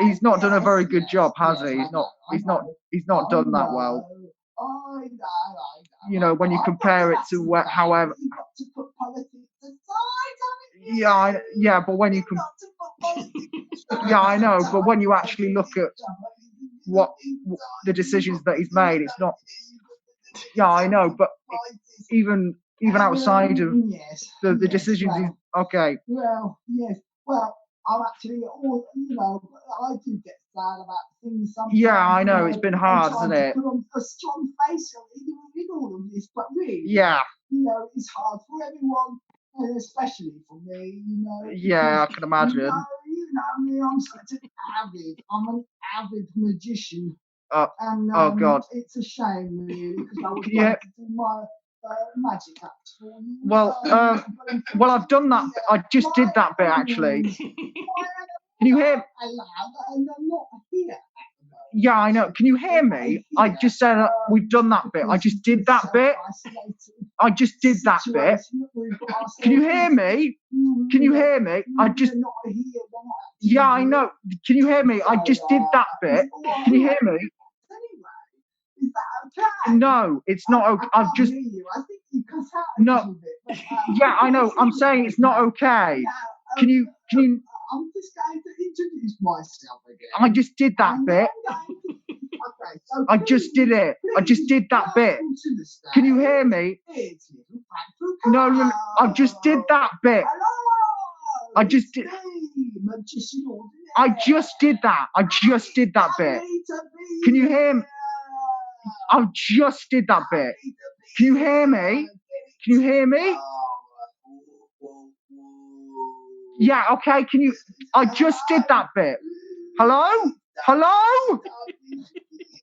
He's not done a very good job, has he? He's not done that well. I know. You know, when you compare it to however. You've got to put politics aside. Yeah, but when you yeah, I know, but when you actually look at what the decisions that he's made, it's not. Yeah, I know, but even outside of the decisions, he's okay. Well, yes. Well, I'm actually I do get sad about things sometimes. Yeah, I know, it's been hard, isn't it? Put on a strong face in all of this, but really, yeah, it's hard for everyone, and especially for me, Yeah, I can imagine. You know me, I'm an avid magician. And oh God, it's a shame really because I would like to do my magic act for you. Well, I've done that. I just did that bit actually. Can you hear? And I'm not here. Yeah, I know. Can you hear me? I just said that we've done that bit. I just did that bit. I just did that bit. Can you hear me? Can you hear me? I just. Yeah, I know. Can you hear me? I just did that bit. Can you hear me? Is that okay? No, it's not okay. I I've can't just hear you. I think you cut out a No. little bit. But, yeah, I know. I'm saying it's not okay. Yeah, Can you? I'm just going to introduce myself again. I just did that And bit. okay, so I just did it. I just did that bit. Can you hear me? It's little Frank Foucault. No, I just did that bit. Hello. I just did. Magician I just did that. I just did that bit. Can you hear me? I just did that bit. Can you hear me? Can you hear me? Yeah, okay. Can you? I just did that bit. Hello? Hello?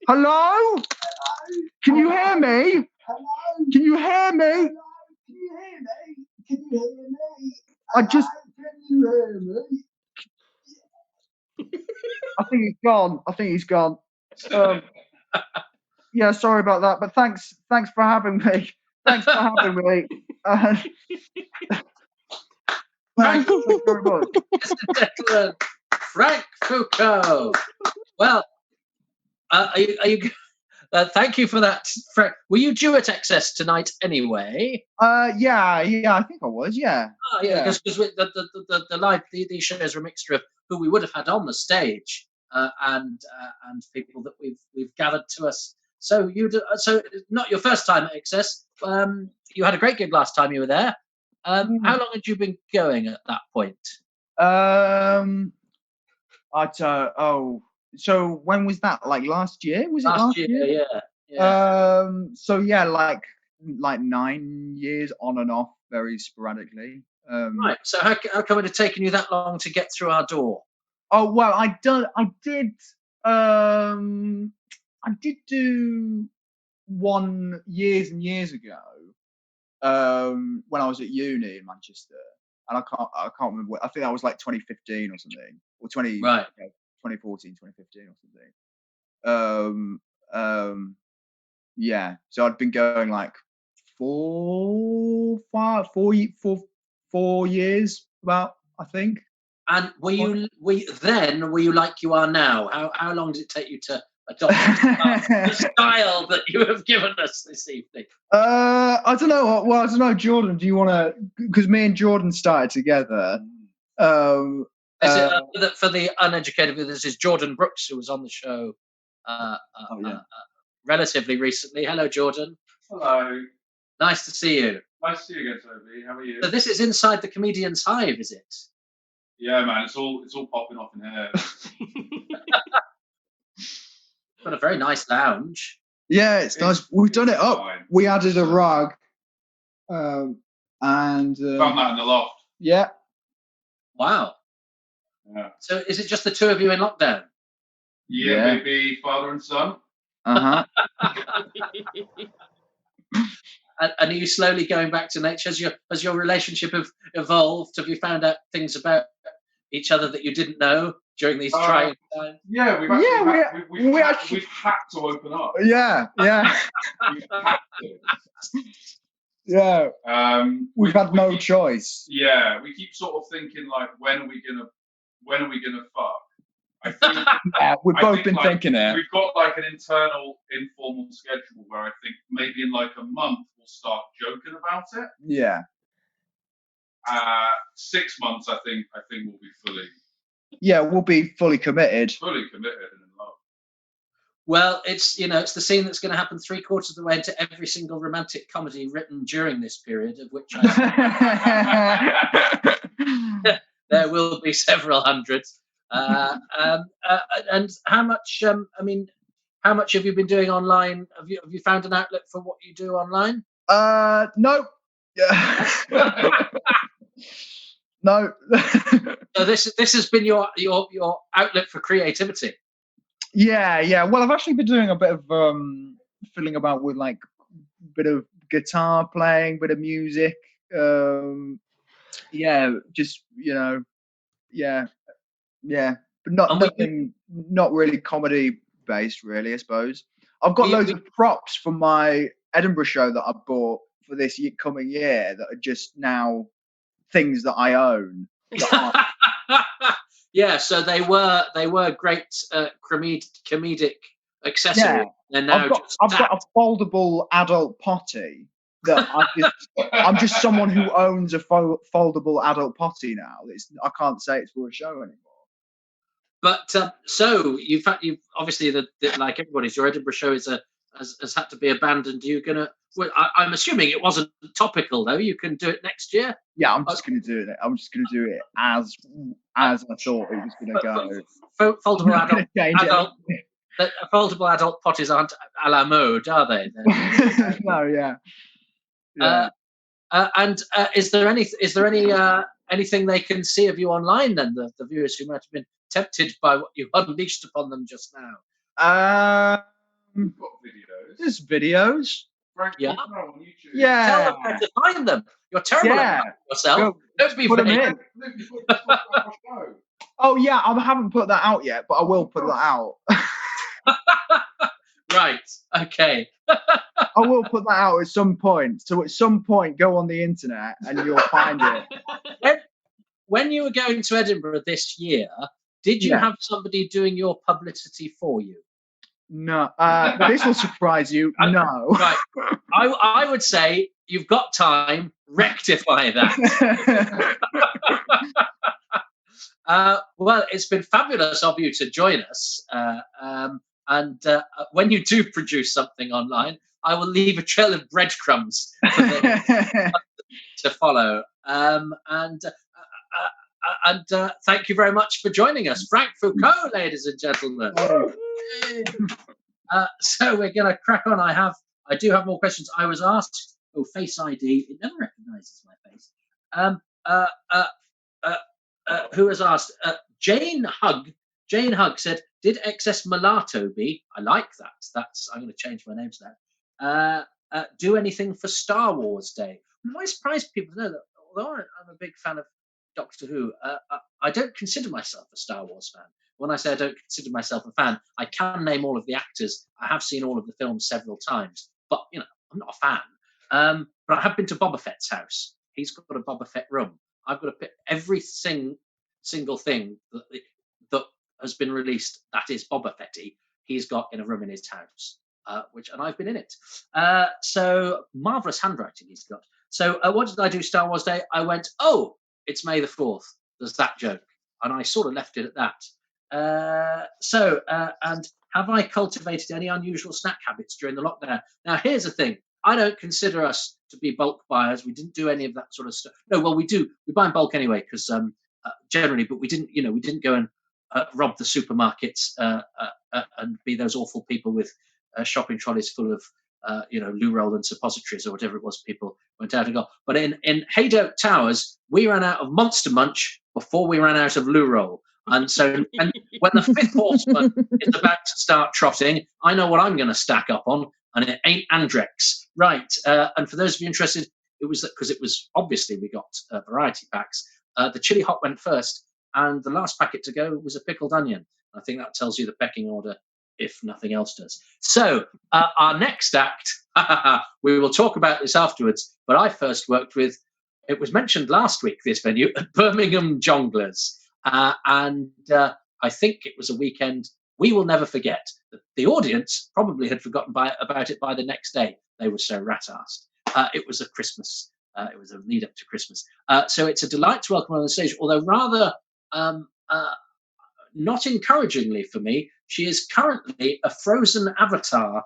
Hello? Can you hear me? Can you hear me? Can you hear me? Can you hear me? I just. Can you hear me? I think he's gone. I think he's gone. Yeah, sorry about that, but thanks for having me. Thanks for having me. Thanks very much. Ladies and gentlemen, Frank Foucault. Well, are you thank you for that, Frank. Were you due at Excess tonight anyway? Yeah, I think I was. Yeah. Oh, yeah, because the live these shows are a mixture of who we would have had on the stage and people that we've gathered to us. So so not your first time at Excess. You had a great gig last time you were there. How long had you been going at that point? So when was that? Like last year? Was it last year? Yeah. So yeah, like 9 years on and off, very sporadically. Right. So how come it had taken you that long to get through our door? Oh well, I did do one years and years ago. When I was at uni in Manchester, and I can't remember. I think that was like 2015 or something, or 2014, 2015 or something. Yeah. So I'd been going like 4 years, about, I think. And were you like you are now? How long did it take you to adopt the style that you have given us this evening? I don't know. Well, I don't know, Jordan. Do you want to? Because me and Jordan started together. For the uneducated, this is Jordan Brooks, who was on the show relatively recently. Hello, Jordan. Hello. Nice to see you. Nice to see you again, Toby. How are you? So this is inside the Comedian's Hive, is it? Yeah, man. It's all popping off in here. Got a very nice lounge. Yeah, it's nice. We've done it up. Fine. We added a rug. And Found that in the loft. Yeah. Wow. Yeah. So is it just the two of you in lockdown? Yeah. Baby, father and son. Uh-huh. And are you slowly going back to nature? Has your relationship evolved? Have you found out things about each other that you didn't know during these trying times? Yeah, we've had to open up. Yeah. We've had to. Yeah. We've had no choice. Yeah, we keep sort of thinking like, when are we gonna fuck? I think we've both been thinking it. We've got like an internal informal schedule where I think maybe in like a month we'll start joking about it. Yeah. 6 months, I think we'll be fully. Yeah, we'll be fully committed. Fully committed and in love. Well, it's the scene that's going to happen 3/4 of the way into every single romantic comedy written during this period, of which there will be several hundreds. And how much? How much have you been doing online? Have you found an outlet for what you do online? No. No. So this has been your outlet for creativity. Yeah. Well, I've actually been doing a bit of fiddling about with like a bit of guitar playing, bit of music. Yeah, just yeah, but not really comedy based, really. I suppose I've got loads of props from my Edinburgh show that I bought for this coming year that are just now things that I own. Yeah, so they were great comedic accessory. Yeah. They're now I've got just a foldable adult potty that I'm just someone who owns a foldable adult potty now. I can't say it's for a show anymore. But so you've obviously like everybody's, your Edinburgh show has had to be abandoned. You're gonna. Well, I'm assuming it wasn't topical though. You can do it next year. Yeah, I'm just gonna do it. I'm just gonna do it as I thought it was gonna go. Foldable adult. Foldable adult potties aren't a la mode, are they? No, yeah. And is there anything they can see of you online then? The viewers who might have been tempted by what you unleashed upon them just now. We've got videos. There's videos. Yeah. On YouTube. Yeah. Tell them where to find them. You're terrible at yourself. Don't be put them vague. in. Oh yeah, I haven't put that out yet, but I will put that out. Right. Okay. I will put that out at some point. So at some point, go on the internet and you'll find it. When you were going to Edinburgh this year, did you have somebody doing your publicity for you? No. This will surprise you. No. Right. I would say you've got time. Rectify that. Well, it's been fabulous of you to join us. And when you do produce something online, I will leave a trail of breadcrumbs for them to follow. And thank you very much for joining us, Frank Foucault, ladies and gentlemen. So we're going to crack on. I do have more questions. I was asked, Face ID. It never recognises my face. Who was asked? Jane Hugg said, "Did XS Malarkey, I like that. I'm going to change my name to that. Do anything for Star Wars Day?" I'm quite surprised people know that. Although I'm a big fan of Doctor Who, I don't consider myself a Star Wars fan. When I say I don't consider myself a fan, I can name all of the actors. I have seen all of the films several times, but I'm not a fan. But I have been to Boba Fett's house. He's got a Boba Fett room. I've got to pick every single thing that has been released that is Boba Fetty. He's got in a room in his house, and I've been in it. So marvelous handwriting he's got. So what did I do Star Wars Day? I went, it's May the 4th. There's that joke, and I sort of left it at that. And have I cultivated any unusual snack habits during the lockdown? Now, here's the thing. I don't consider us to be bulk buyers. We didn't do any of that sort of stuff. No, well, we do. We buy in bulk anyway, because generally, but we didn't go and rob the supermarkets and be those awful people with shopping trolleys full of loo roll and suppositories or whatever it was people went out and got. But in Hadoke Towers, we ran out of Monster Munch before we ran out of loo roll. And so when the fifth horseman is about to start trotting, I know what I'm going to stack up on, and it ain't Andrex. Right. And for those of you interested, it was because it was obviously we got variety packs. The chili hot went first, and the last packet to go was a pickled onion. I think that tells you the pecking order, if nothing else does. So our next act, we will talk about this afterwards, but I first worked with, it was mentioned last week, this venue, at Birmingham Jongleurs. And I think it was a weekend we will never forget. The audience probably had forgotten about it by the next day. They were so rat-assed. It was a Christmas. It was a lead up to Christmas. So it's a delight to welcome her on the stage, although rather not encouragingly for me, she is currently a frozen avatar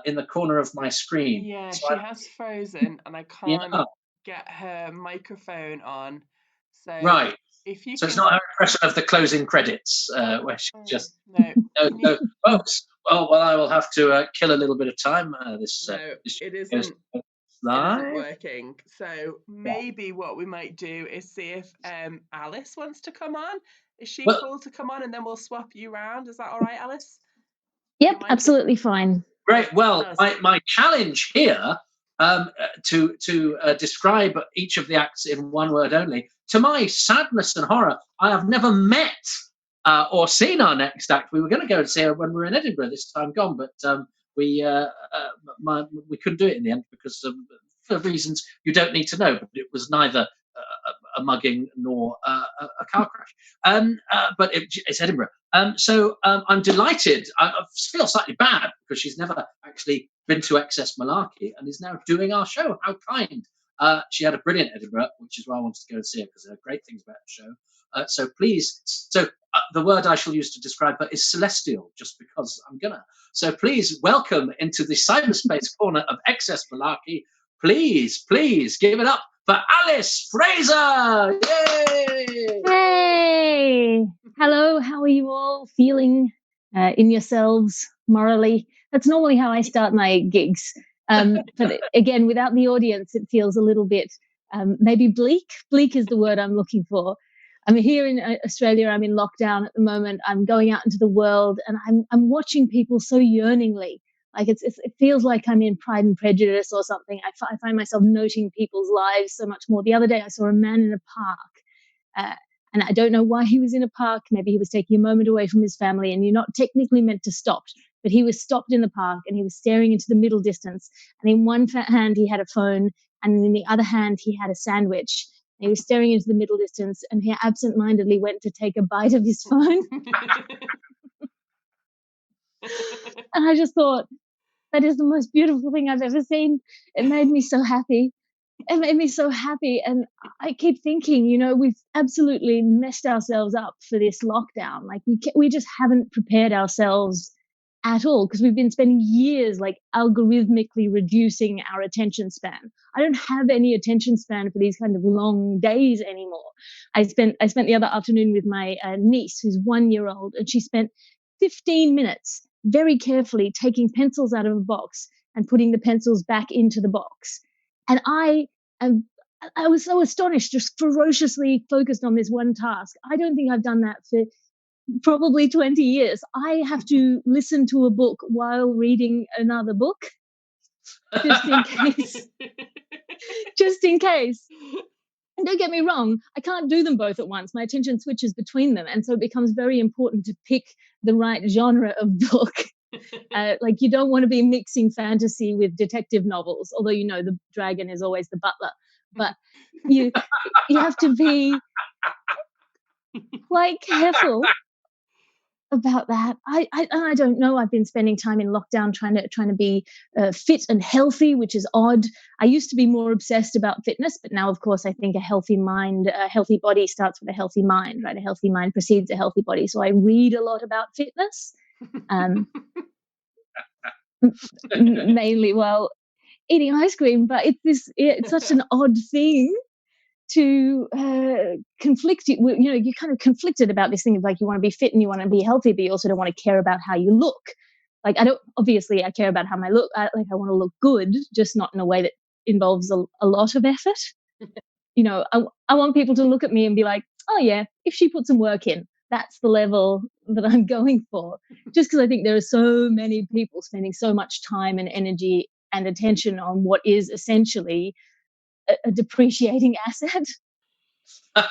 in the corner of my screen. Yeah, So she has frozen, and I can't get her microphone on. So right. If you so it's not her impression of the closing credits, where she just no, folks. Well, I will have to kill a little bit of time. It isn't working. So maybe what we might do is see if Alice wants to come on. Is she cool to come on, and then we'll swap you around? Is that all right, Alice? Yep, absolutely fine. Great. Well, my challenge here to describe each of the acts in one word only. To my sadness and horror, I have never met or seen our next act. We were going to go and see her when we were in Edinburgh this time gone, but we couldn't do it in the end because for reasons you don't need to know. But it was neither a mugging nor a car crash. But it's Edinburgh. So I'm delighted. I feel slightly bad because she's never actually been to Excess Malarkey and is now doing our show. How kind. She had a brilliant Edinburgh, which is why I wanted to go and see her, because there are great things about the show. So please, the word I shall use to describe her is celestial, just because I'm gonna. So please welcome into the cyberspace corner of Excess Malarkey. Please give it up for Alice Fraser! Yay! Hey! Hello, how are you all feeling in yourselves morally? That's normally how I start my gigs. But again, without the audience, it feels a little bit maybe bleak. Bleak is the word I'm looking for. I'm here in Australia. I'm in lockdown at the moment. I'm going out into the world, and I'm watching people so yearningly. Like it feels like I'm in Pride and Prejudice or something. I find myself noting people's lives so much more. The other day, I saw a man in a park, and I don't know why he was in a park. Maybe he was taking a moment away from his family, and you're not technically meant to stop. But he was stopped in the park, and he was staring into the middle distance. And in one hand, he had a phone, and in the other hand, he had a sandwich. And he was staring into the middle distance, and he absentmindedly went to take a bite of his phone. And I just thought, that is the most beautiful thing I've ever seen. It made me so happy. And I keep thinking, we've absolutely messed ourselves up for this lockdown. Like we just haven't prepared ourselves at all, because we've been spending years like algorithmically reducing our attention span. I don't have any attention span for these kind of long days anymore. I spent the other afternoon with my niece, who's 1 year old, and she spent 15 minutes very carefully taking pencils out of a box and putting the pencils back into the box. And I was so astonished, just ferociously focused on this one task. I don't think I've done that for probably 20 years. I have to listen to a book while reading another book, just in case. Just in case. And don't get me wrong, I can't do them both at once. My attention switches between them. And so it becomes very important to pick the right genre of book. Like you don't want to be mixing fantasy with detective novels, although the dragon is always the butler. But you have to be quite careful about that. I don't know. I've been spending time in lockdown trying to be fit and healthy, which is odd. I used to be more obsessed about fitness, but now, of course, I think a healthy body starts with a healthy mind, right? A healthy mind precedes a healthy body. So I read a lot about fitness, mainly while eating ice cream. But it's such an odd thing to conflict. You're kind of conflicted about this thing of like you want to be fit and you want to be healthy, but you also don't want to care about how you look. Like I care about how I look. I want to look good, just not in a way that involves a lot of effort. I want people to look at me and be like, oh yeah, if she put some work in, that's the level that I'm going for. Just because I think there are so many people spending so much time and energy and attention on what is essentially a depreciating asset. And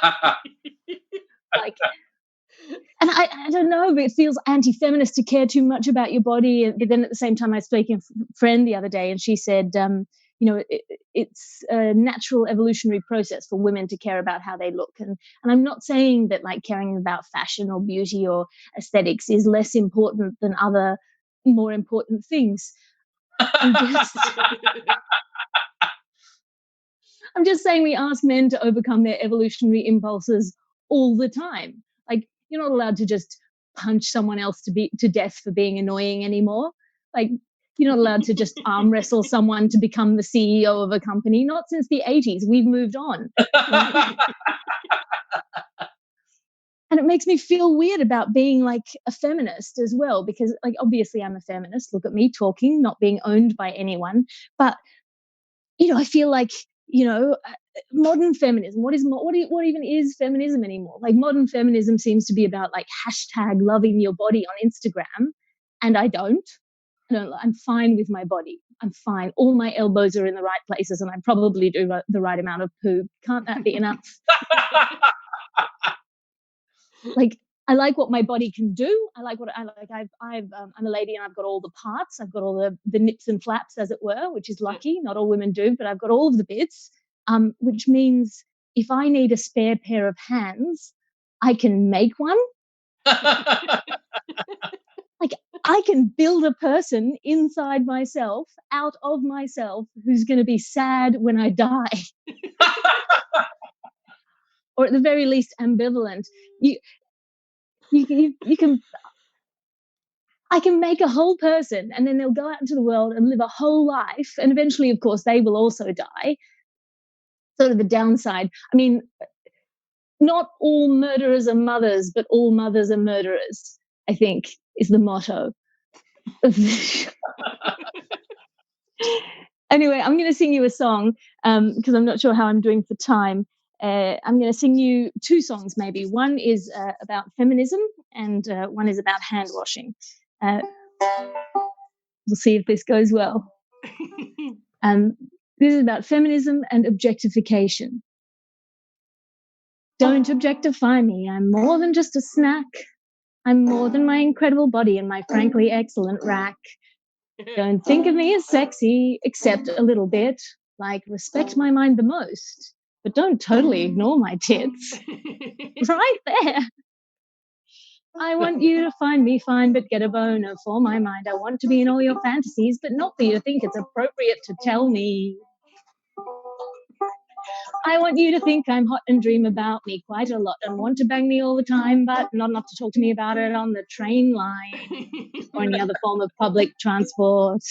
I don't know, but it feels anti-feminist to care too much about your body. But then at the same time, I spoke to a friend the other day, and she said, it's a natural evolutionary process for women to care about how they look. And I'm not saying that like caring about fashion or beauty or aesthetics is less important than other more important things. I'm just saying we ask men to overcome their evolutionary impulses all the time. Like you're not allowed to just punch someone else to death for being annoying anymore. Like you're not allowed to just arm wrestle someone to become the CEO of a company. Not since the 80s. We've moved on. And it makes me feel weird about being like a feminist as well, because like obviously I'm a feminist. Look at me talking, not being owned by anyone. But I feel like modern feminism. What even is feminism anymore? Like modern feminism seems to be about like hashtag loving your body on Instagram, and I don't. I'm fine with my body. I'm fine. All my elbows are in the right places, and I probably do the right amount of poo. Can't that be enough? Like I like what my body can do. I like what I like. I'm a lady and I've got all the parts. I've got all the nips and flaps, as it were, which is lucky. Not all women do, but I've got all of the bits, which means if I need a spare pair of hands, I can make one. Like, I can build a person inside myself, out of myself, who's going to be sad when I die. Or at the very least ambivalent. You can, I can make a whole person, and then they'll go out into the world and live a whole life, and eventually, of course, they will also die. Sort of the downside. I mean, not all murderers are mothers, but all mothers are murderers, I think, is the motto. Anyway, I'm going to sing you a song because I'm not sure how I'm doing for time. I'm going to sing you two songs, maybe. One is about feminism and one is about hand washing. We'll see if this goes well. This is about feminism and objectification. Don't objectify me. I'm more than just a snack. I'm more than my incredible body and my frankly excellent rack. Don't think of me as sexy, except a little bit. Like, respect my mind the most, but don't totally ignore my tits. Right there. I want you to find me fine, but get a boner for my mind. I want to be in all your fantasies, but not for you to think it's appropriate to tell me. I want you to think I'm hot and dream about me quite a lot and want to bang me all the time, but not enough to talk to me about it on the train line or any other form of public transport.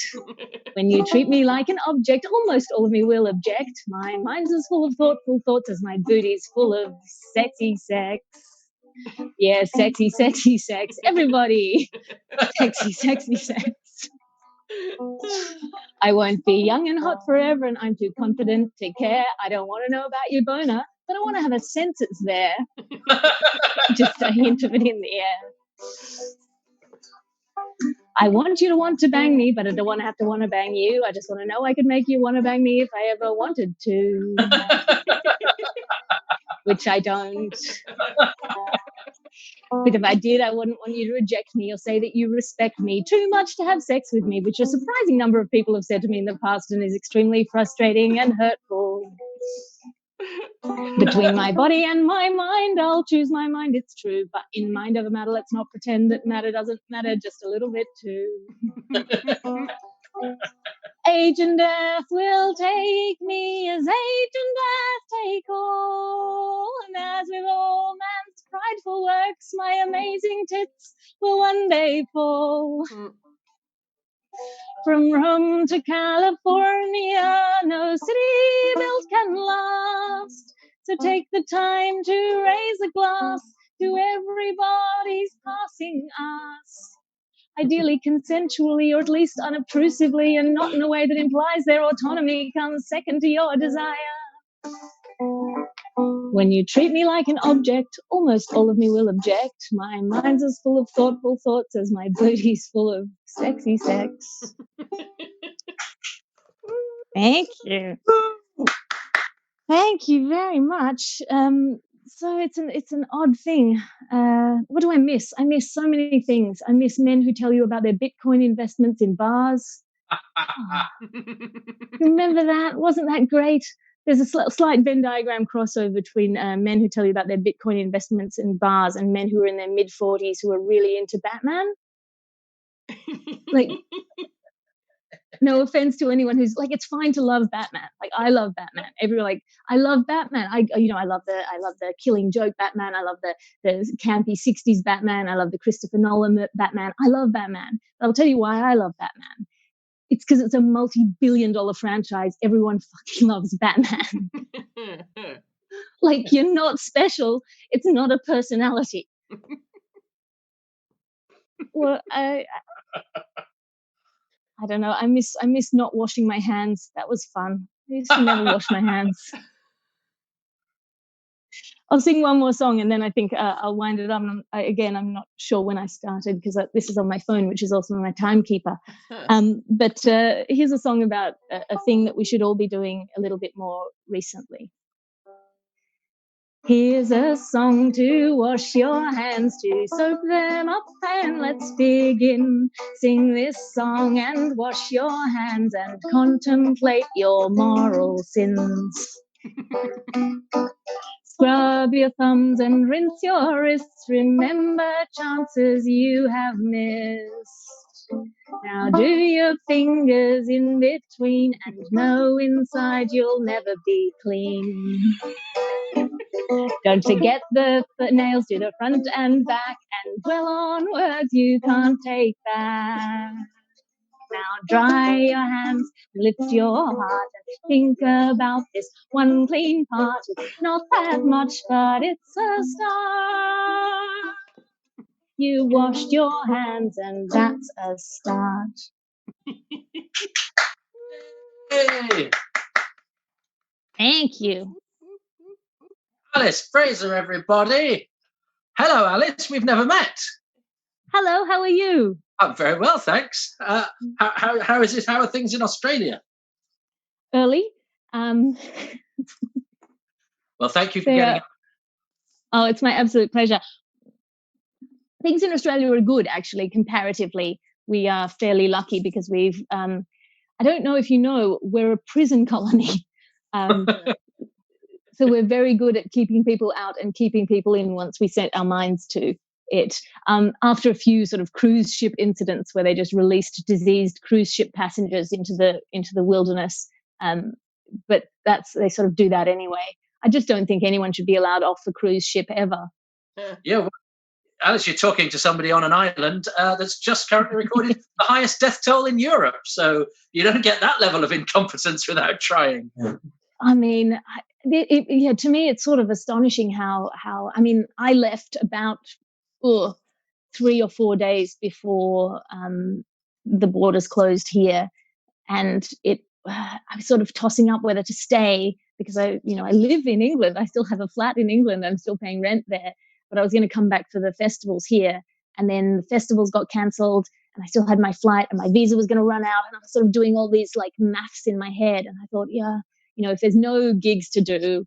When you treat me like an object, almost all of me will object. My mind's as full of thoughtful thoughts as my booty's full of sexy sex. Yeah, sexy, sexy sex. Everybody. Sexy, sexy sex. I won't be young and hot forever, and I'm too confident to care. I don't want to know about your boner, but I want to have a sense it's there. Just a hint of it in the air. I want you to want to bang me, but I don't want to want to bang you. I just want to know I could make you want to bang me if I ever wanted to. Which I don't. But if I did, I wouldn't want you to reject me or say that you respect me too much to have sex with me, which a surprising number of people have said to me in the past and is extremely frustrating and hurtful. Between my body and my mind, I'll choose my mind, it's true. But in mind over matter, let's not pretend that matter doesn't matter just a little bit too. Age and death will take me as age and death take all. And as with all man's prideful works, my amazing tits will one day fall. From Rome to California, no city built can last. So take the time to raise a glass to everybody's passing us. Ideally consensually, or at least unobtrusively, and not in a way that implies their autonomy comes second to your desire. When you treat me like an object, almost all of me will object. My mind's as full of thoughtful thoughts as my booty's full of sexy sex. Thank you. Thank you very much. So it's an odd thing. What do I miss? I miss so many things. I miss men who tell you about their Bitcoin investments in bars. Remember that? Wasn't that great? There's a slight Venn diagram crossover between men who tell you about their Bitcoin investments in bars and men who are in their mid-40s who are really into Batman. Like, no offense to anyone who's like, it's fine to love Batman. Like, I love Batman. Everyone like, I love Batman. I love the Killing Joke Batman. I love the campy 60s Batman. I love the Christopher Nolan Batman. I love Batman. But I'll tell you why I love Batman. It's because it's a multi-billion-dollar franchise. Everyone fucking loves Batman. Like, you're not special. It's not a personality. Well, I don't know. I miss not washing my hands. That was fun. I used to never wash my hands. I'll sing one more song and then I think I'll wind it up. Again, I'm not sure when I started because this is on my phone, which is also my timekeeper. But here's a song about a thing that we should all be doing a little bit more recently. Here's a song to wash your hands, to soak them up, and let's begin. Sing this song and wash your hands and contemplate your moral sins. Scrub your thumbs and rinse your wrists. Remember chances you have missed. Now do your fingers in between and know inside you'll never be clean. Don't forget the nails to the front and back and dwell on words you can't take back. Now dry your hands, lift your heart and think about this one clean part. It's not that much, but it's a start. You washed your hands and that's a start. Hey, Thank you. Alice Fraser, everybody. Hello, Alice. We've never met. Hello, how are you? I'm very well, thanks. How is it? How are things in Australia? Early. Well, thank you for getting up. Oh, it's my absolute pleasure. Things in Australia are good, actually, comparatively. We are fairly lucky because we've, I don't know if you know, we're a prison colony. So we're very good at keeping people out and keeping people in once we set our minds to it. After a few sort of cruise ship incidents where they just released diseased cruise ship passengers into the wilderness, but they sort of do that anyway. I just don't think anyone should be allowed off the cruise ship ever. Yeah, well, Alice, you're talking to somebody on an island that's just currently recorded the highest death toll in Europe. So you don't get that level of incompetence without trying. I mean, to me, it's sort of astonishing how I mean, I left about 3 or 4 days before the borders closed here, and I was sort of tossing up whether to stay because I live in England. I still have a flat in England. I'm still paying rent there, but I was going to come back for the festivals here, and then the festivals got cancelled, and I still had my flight, and my visa was going to run out, and I was sort of doing all these like maths in my head, and I thought, yeah, if there's no gigs to do,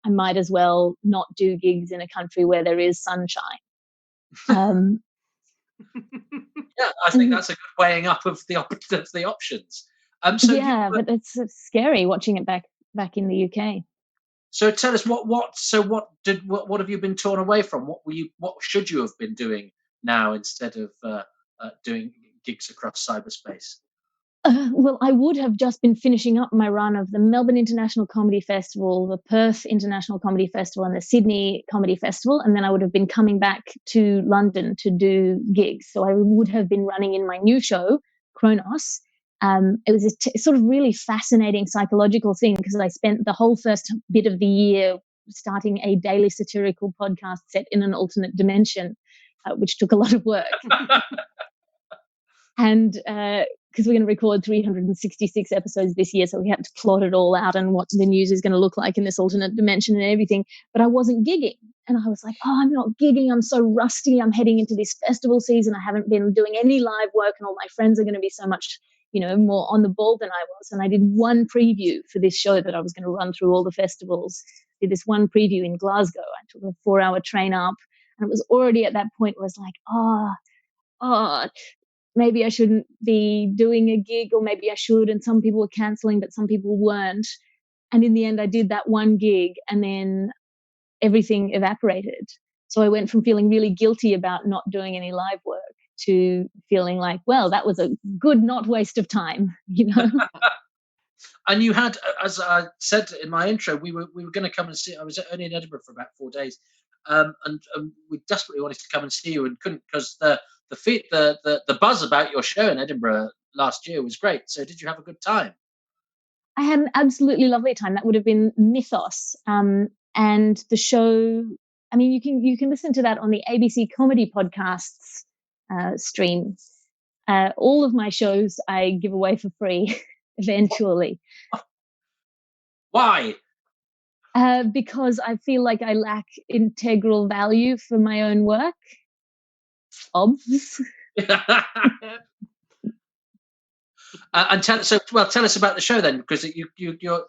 I might as well not do gigs in a country where there is sunshine. Yeah, I think that's a good weighing up of the options. But it's scary watching it back in the UK. So tell us what have you been torn away from? What should you have been doing now instead of doing gigs across cyberspace? Well, I would have just been finishing up my run of the Melbourne International Comedy Festival, the Perth International Comedy Festival, and the Sydney Comedy Festival, and then I would have been coming back to London to do gigs. So I would have been running in my new show, Kronos. It was a sort of really fascinating psychological thing because I spent the whole first bit of the year starting a daily satirical podcast set in an alternate dimension, which took a lot of work. And because we're going to record 366 episodes this year, so we had to plot it all out and what the news is going to look like in this alternate dimension and everything. But I wasn't gigging. And I was like, I'm not gigging. I'm so rusty. I'm heading into this festival season. I haven't been doing any live work, and all my friends are going to be so much, more on the ball than I was. And I did one preview for this show that I was going to run through all the festivals. Did this one preview in Glasgow. I took a 4-hour train up, and it was already at that point where I was like, maybe I shouldn't be doing a gig, or maybe I should. And some people were cancelling, but some people weren't. And in the end, I did that one gig, and then everything evaporated. So I went from feeling really guilty about not doing any live work to feeling like, well, that was a good not waste of time, And you had, as I said in my intro, we were going to come and see. I was only in Edinburgh for about 4 days, and we desperately wanted to come and see you and couldn't because the buzz about your show in Edinburgh last year was great. So did you have a good time? I had an absolutely lovely time. That would have been Mythos, and the show. I mean, you can listen to that on the ABC Comedy Podcasts stream. All of my shows I give away for free eventually. Why? Because I feel like I lack integral value for my own work. Obvs. And tell us about the show then, because you're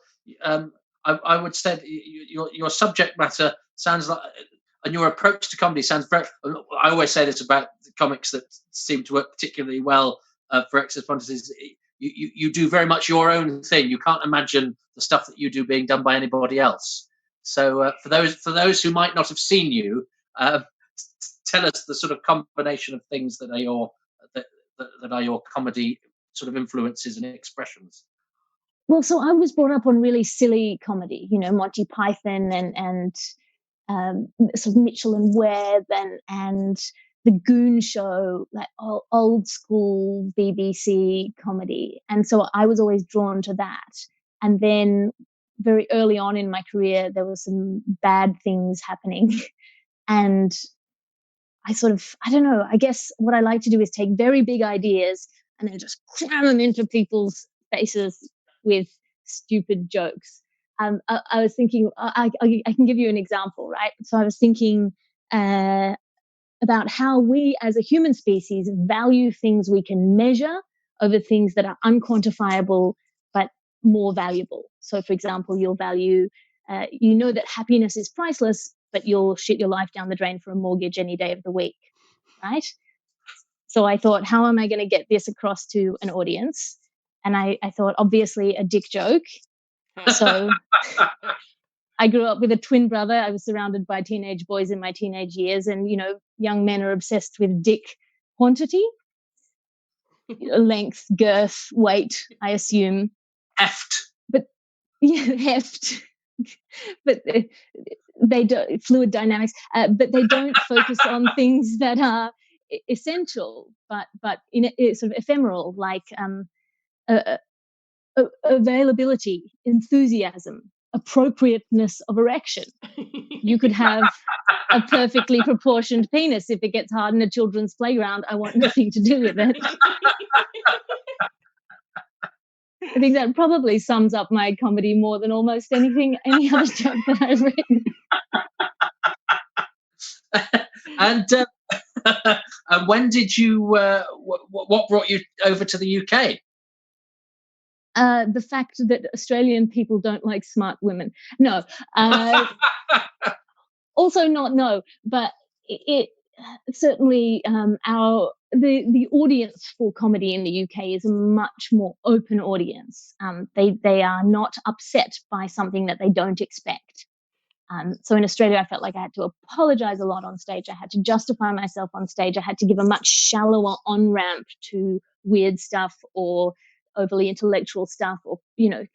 I would say your subject matter sounds like, and your approach to comedy sounds very. I always say this about the comics that seem to work particularly well for Excess Fantasies. you do very much your own thing. You can't imagine the stuff that you do being done by anybody else. So for those who might not have seen you, tell us the sort of combination of things that are your comedy sort of influences and expressions. Well, so I was brought up on really silly comedy, Monty Python and sort of Mitchell and Webb and the Goon Show, like old school BBC comedy. And so I was always drawn to that. And then very early on in my career, there were some bad things happening. And I don't know, I guess what I like to do is take very big ideas and then just cram them into people's faces with stupid jokes. I was thinking, I can give you an example, right? So I was thinking about how we as a human species value things we can measure over things that are unquantifiable but more valuable. So, for example, you'll value, that happiness is priceless, but you'll shit your life down the drain for a mortgage any day of the week, right? So I thought, how am I going to get this across to an audience? And I thought, obviously, a dick joke. So I grew up with a twin brother. I was surrounded by teenage boys in my teenage years. And, young men are obsessed with dick quantity, length, girth, weight, I assume. Heft. But, yeah, heft. But they don't, fluid dynamics, but they don't focus on things that are essential, but sort of ephemeral, like availability, enthusiasm, appropriateness of erection. You could have a perfectly proportioned penis. If it gets hard in a children's playground, I want nothing to do with it. I think that probably sums up my comedy more than almost any other joke that I've written. And when did you? What brought you over to the UK? The fact that Australian people don't like smart women. No. Also not no, but it certainly the audience for comedy in the UK is a much more open audience. They are not upset by something that they don't expect. So in Australia, I felt like I had to apologize a lot on stage. I had to justify myself on stage. I had to give a much shallower on-ramp to weird stuff or overly intellectual stuff, or, in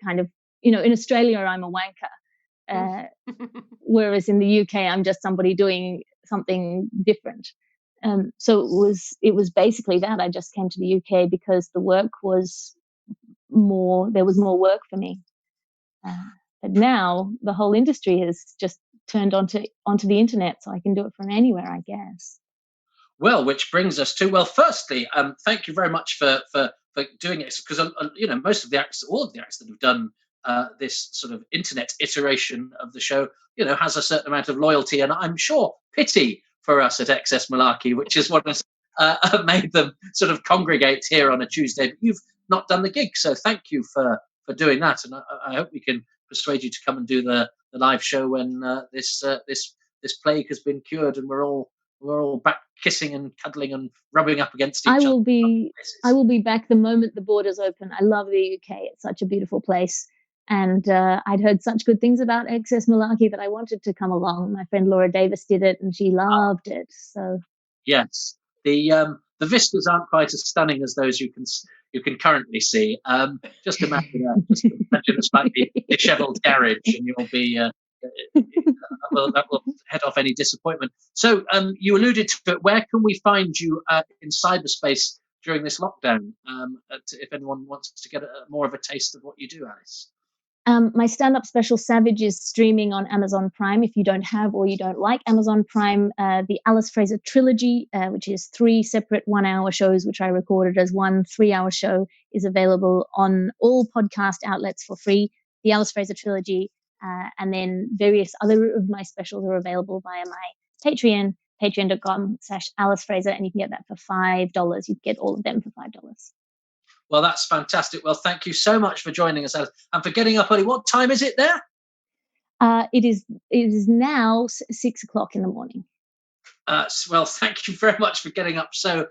Australia, I'm a wanker. Whereas in the UK, I'm just somebody doing something different. So it was basically that. I just came to the UK because the work was more, there was more work for me. But now the whole industry has just turned onto the internet, so I can do it from anywhere, I guess. Well, which brings us to, firstly, thank you very much for doing it, because most of the acts, all of the acts that have done this sort of internet iteration of the show, has a certain amount of loyalty and I'm sure pity for us at XS Malarkey, which is what has made them sort of congregate here on a Tuesday. But you've not done the gig, so thank you for doing that, and I hope we can persuade you to come and do the live show when this plague has been cured and we're all back kissing and cuddling and rubbing up against each other. I will be back the moment the borders open. I love the UK. It's such a beautiful place. And I'd heard such good things about XS Malarkey that I wanted to come along. My friend Laura Davis did it and she loved it. So yes, the vistas aren't quite as stunning as those you can currently see. Just imagine a slightly dishevelled garage, and you'll be that will head off any disappointment. So you alluded to it. Where can we find you in cyberspace during this lockdown? If anyone wants to get more of a taste of what you do, Alice. My stand-up special Savage is streaming on Amazon Prime. If you don't have or you don't like Amazon Prime, the Alice Fraser trilogy, which is 3 separate 1-hour shows, which I recorded as one 3-hour show, is available on all podcast outlets for free. The Alice Fraser trilogy, and then various other of my specials are available via my Patreon, patreon.com/Alice Fraser, and you can get that for $5. You can get all of them for $5. Well, that's fantastic. Well, thank you so much for joining us, Alice, and for getting up early. What time is it there? It is now 6 o'clock in the morning. Well, thank you very much for getting up so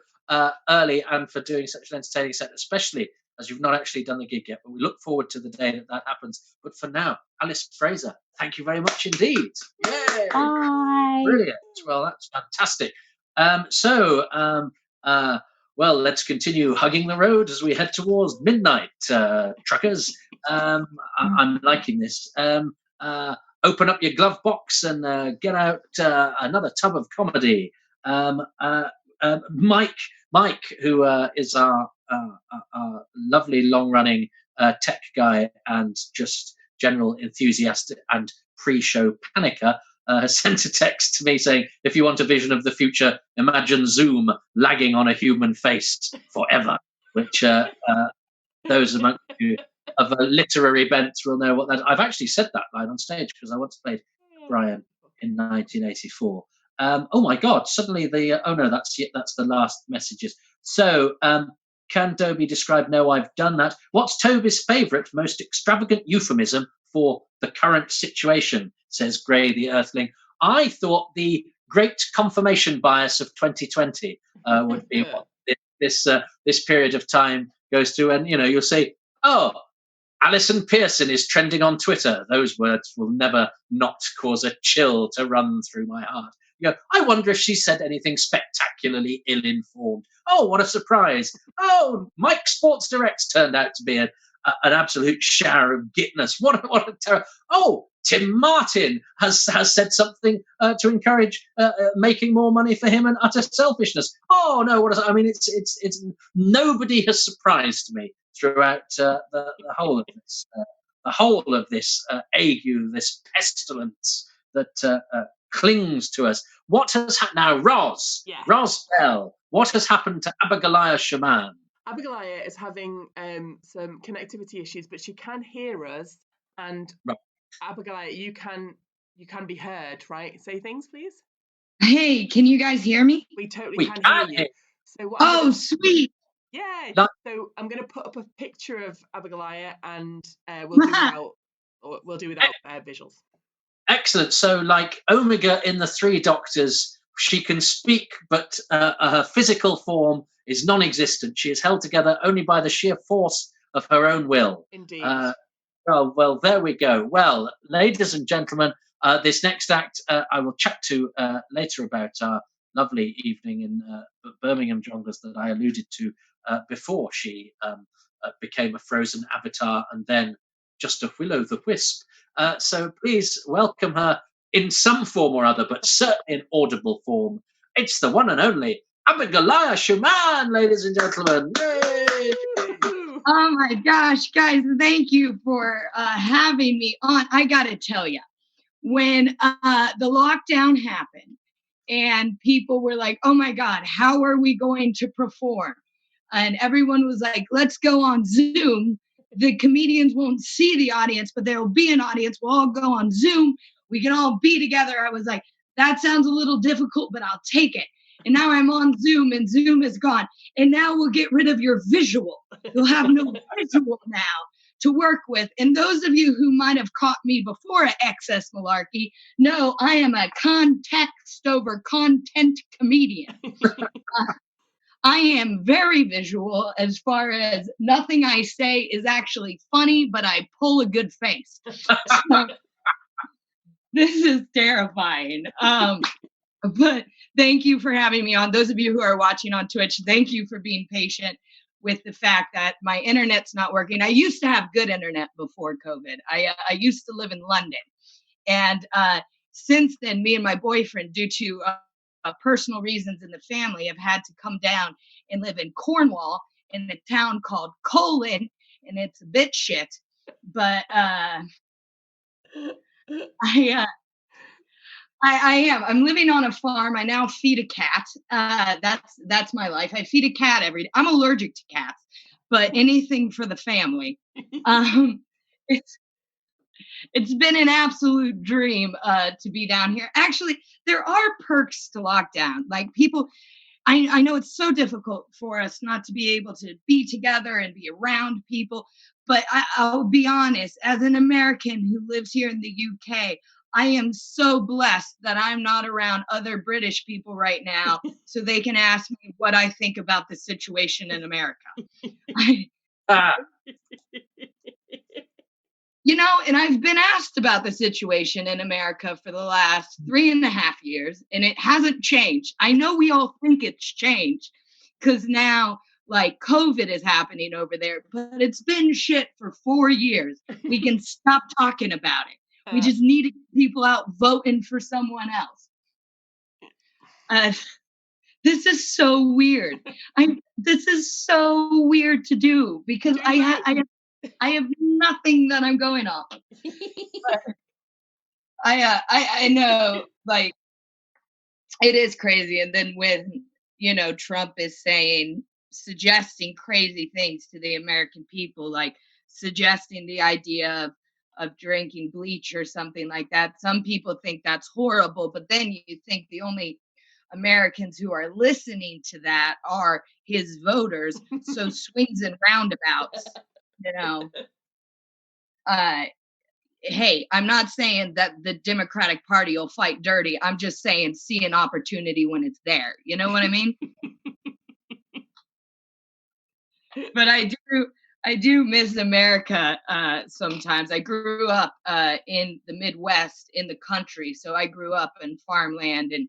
early and for doing such an entertaining set, especially as you've not actually done the gig yet, but we look forward to the day that happens. But for now, Alice Fraser, thank you very much indeed. Yay! Bye. Brilliant. Well, that's fantastic. Well, let's continue hugging the road as we head towards midnight, truckers. I'm liking this. Open up your glove box and get out another tub of comedy. Mike, who is our lovely long-running tech guy and just general enthusiast and pre-show panicker, sent a text to me saying, if you want a vision of the future, imagine Zoom lagging on a human face forever, which those among you of a literary bent will know what that. I've actually said that line on stage because I once played Brian in 1984. Oh my God! Suddenly oh no, that's the last messages. So can Toby describe? No, I've done that. What's Toby's favourite, most extravagant euphemism for the current situation? Says Gray the Earthling. I thought the great confirmation bias of 2020 would be what this period of time goes through, and you'll say, oh, Alison Pearson is trending on Twitter. Those words will never not cause a chill to run through my heart. I wonder if she said anything spectacularly ill-informed. Oh, what a surprise. Oh, Mike Sports Direct's turned out to be an absolute shower of gitness. What a terror. Oh, Tim Martin has said something to encourage making more money for him and utter selfishness. Oh no, it's nobody has surprised me throughout the whole of this ague, this pestilence that clings to us. What has happened now, Rouse? Yeah. Rouse Bell. What has happened to Abigoliah Schamaun? Abigoliah is having some connectivity issues, but she can hear us. And right. Abigoliah, you can be heard, right? Say things, please. Hey, can you guys hear me? We totally can hear you. So sweet. Yeah. So I'm going to put up a picture of Abigoliah, and we'll do without visuals. Excellent. So, like Omega in the Three Doctors, she can speak, but her physical form is non-existent. She is held together only by the sheer force of her own will. Indeed. Well, there we go. Well, ladies and gentlemen, this next act I will chat to later about our lovely evening in Birmingham Jongleurs that I alluded to before she became a frozen avatar and then just a will-o'-the-wisp. So please welcome her in some form or other, but certainly in audible form. It's the one and only Abigoliah Schamaun, ladies and gentlemen. Yay! Oh my gosh, guys, thank you for having me on. I got to tell you, when the lockdown happened and people were like, oh my God, how are we going to perform? And everyone was like, let's go on Zoom. The comedians won't see the audience, but there will be an audience. We'll all go on Zoom. We can all be together. I was like, that sounds a little difficult, but I'll take it. And now I'm on Zoom and Zoom is gone. And now we'll get rid of your visual. You'll have no visual now to work with. And those of you who might have caught me before at Excess Malarkey know I am a context over content comedian. I am very visual as far as nothing I say is actually funny, but I pull a good face. So, this is terrifying. But thank you for having me on. Those of you who are watching on Twitch, thank you for being patient with the fact that my internet's not working. I used to have good internet before COVID. I used to live in London. And since then, me and my boyfriend, due to personal reasons in the family, have had to come down and live in Cornwall in a town called Colin, and it's a bit shit. But I am. I'm living on a farm. I now feed a cat. That's my life. I feed a cat every day. I'm allergic to cats, but anything for the family. It's been an absolute dream to be down here. Actually, there are perks to lockdown. Like people, I know it's so difficult for us not to be able to be together and be around people, but I'll be honest, as an American who lives here in the UK, I am so blessed that I'm not around other British people right now so they can ask me what I think about the situation in America. You know, and I've been asked about the situation in America for the last 3.5 years, and it hasn't changed. I know we all think it's changed because now, like, COVID is happening over there, but it's been shit for 4 years. We can stop talking about it. We just need to get people out voting for someone else. This is so weird. This is so weird to do because I have nothing that I'm going on. I know, like, it is crazy. And then when, you know, Trump is suggesting crazy things to the American people, like suggesting the idea of drinking bleach or something like that, some people think that's horrible. But then you think the only Americans who are listening to that are his voters. So swings and roundabouts, you know. Hey, I'm not saying that the Democratic Party will fight dirty. I'm just saying see an opportunity when it's there. You know what I mean? But I do miss America sometimes. I grew up in the Midwest, in the country, so I grew up in farmland and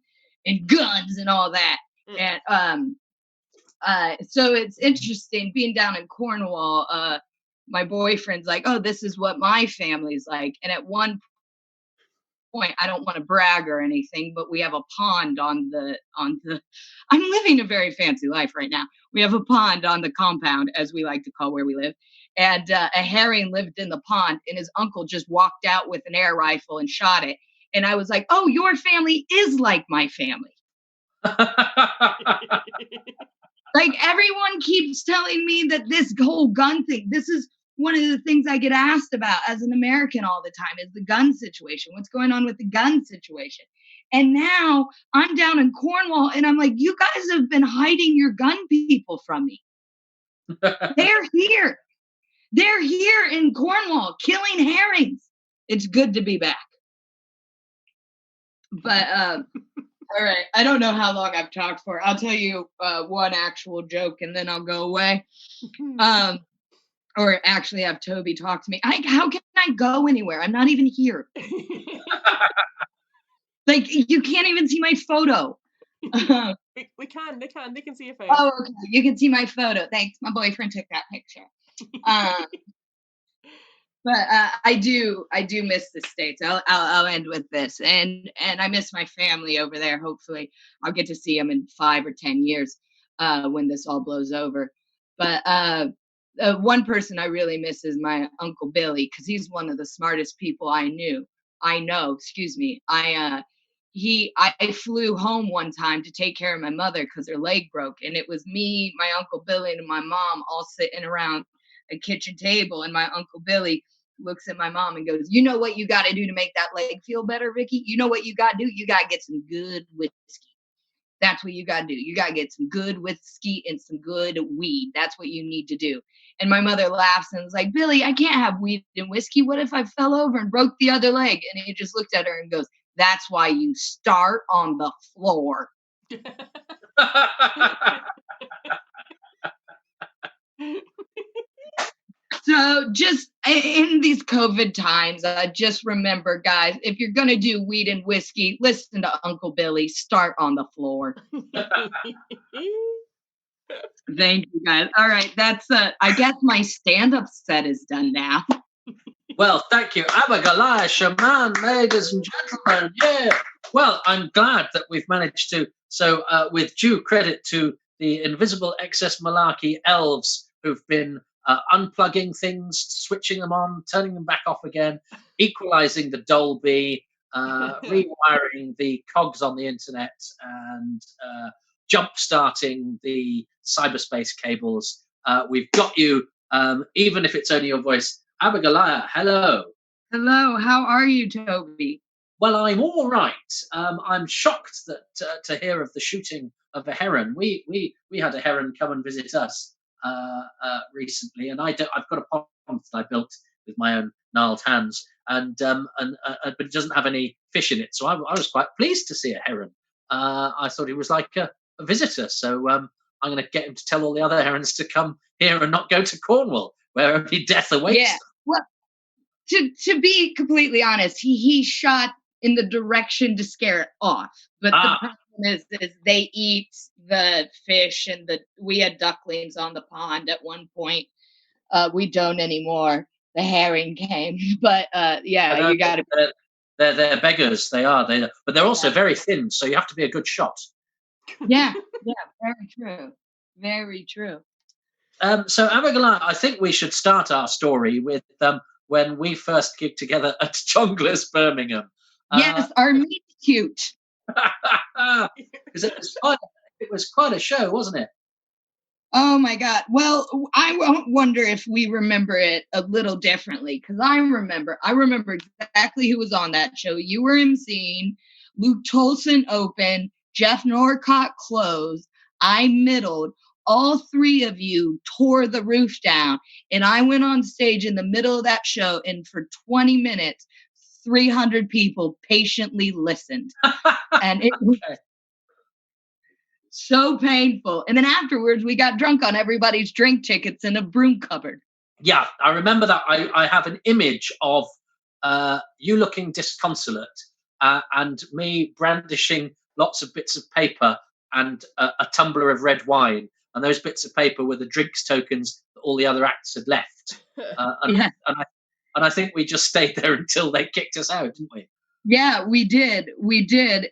guns and all that. And so it's interesting being down in Cornwall. My boyfriend's like, oh, this is what my family's like. And at one point, I don't want to brag or anything, but we have a pond on the I'm living a very fancy life right now. We have a pond on the compound, as we like to call where we live. And a herring lived in the pond, and his uncle just walked out with an air rifle and shot it. And I was like, oh, your family is like my family. Like, everyone keeps telling me that this whole gun thing, this is one of the things I get asked about as an American all the time, is the gun situation. What's going on with the gun situation? And now I'm down in Cornwall and I'm like, you guys have been hiding your gun people from me. They're here. They're here in Cornwall killing herrings. It's good to be back. But all right, I don't know how long I've talked for. I'll tell you one actual joke and then I'll go away. Or actually have Toby talk to me. How can I go anywhere? I'm not even here. Like, you can't even see my photo. They can see your photo. Oh, okay. You can see my photo. Thanks. My boyfriend took that picture. But I do miss the States. I'll end with this, and I miss my family over there. Hopefully, I'll get to see them in 5 or 10 years when this all blows over. But one person I really miss is my Uncle Billy, because he's one of the smartest people I know. Excuse me. I flew home one time to take care of my mother because her leg broke, and it was me, my Uncle Billy, and my mom all sitting around a kitchen table, and my Uncle Billy looks at my mom and goes, you know what you got to do to make that leg feel better, Ricky? You know what you got to do? You got to get some good whiskey. That's what you got to do. You got to get some good whiskey and some good weed. That's what you need to do. And my mother laughs and is like, Billy, I can't have weed and whiskey. What if I fell over and broke the other leg? And he just looked at her and goes, that's why you start on the floor. So just in these COVID times, just remember, guys, if you're going to do weed and whiskey, listen to Uncle Billy. Start on the floor. Thank you, guys. All right. That's, I guess my stand-up set is done now. Well, thank you. Abigoliah Schamaun, ladies and gentlemen. Yeah. Well, I'm glad that we've managed to, with due credit to the invisible excess Malarkey elves who've been unplugging things, switching them on, turning them back off again, equalizing the Dolby, rewiring the cogs on the internet, and jump-starting the cyberspace cables. We've got you, even if it's only your voice. Abigoliah, hello. Hello, how are you, Toby? Well, I'm all right. I'm shocked that to hear of the shooting of a heron. We had a heron come and visit us recently, and I've got a pond that I built with my own gnarled hands, but it doesn't have any fish in it. So I was quite pleased to see a heron. I thought he was like a visitor. So I'm going to get him to tell all the other herons to come here and not go to Cornwall, where only death awaits. Yeah. Well, to be completely honest, he shot in the direction to scare it off. But the problem is they eat the fish, and we had ducklings on the pond at one point. We don't anymore. The herring came, but yeah, you got to. They're beggars. They are. But they're also very thin, so you have to be a good shot. Yeah, very true. Very true. So Abigoliah, I think we should start our story with when we first gigged together at Jongleurs Birmingham. Yes, our meet cute. Because it was quite a show, wasn't it? Oh my God. Well, I wonder if we remember it a little differently, because I remember exactly who was on that show. You were emceeing, Luke Tolson opened, Jeff Norcott closed, I middled. All three of you tore the roof down, and I went on stage in the middle of that show, and for 20 minutes, 300 people patiently listened. And it was so painful. And then afterwards, we got drunk on everybody's drink tickets in a broom cupboard. Yeah, I remember that. I have an image of you looking disconsolate and me brandishing lots of bits of paper and a tumbler of red wine. And those bits of paper were the drinks tokens that all the other acts had left. And I think we just stayed there until they kicked us out, didn't we? Yeah, we did.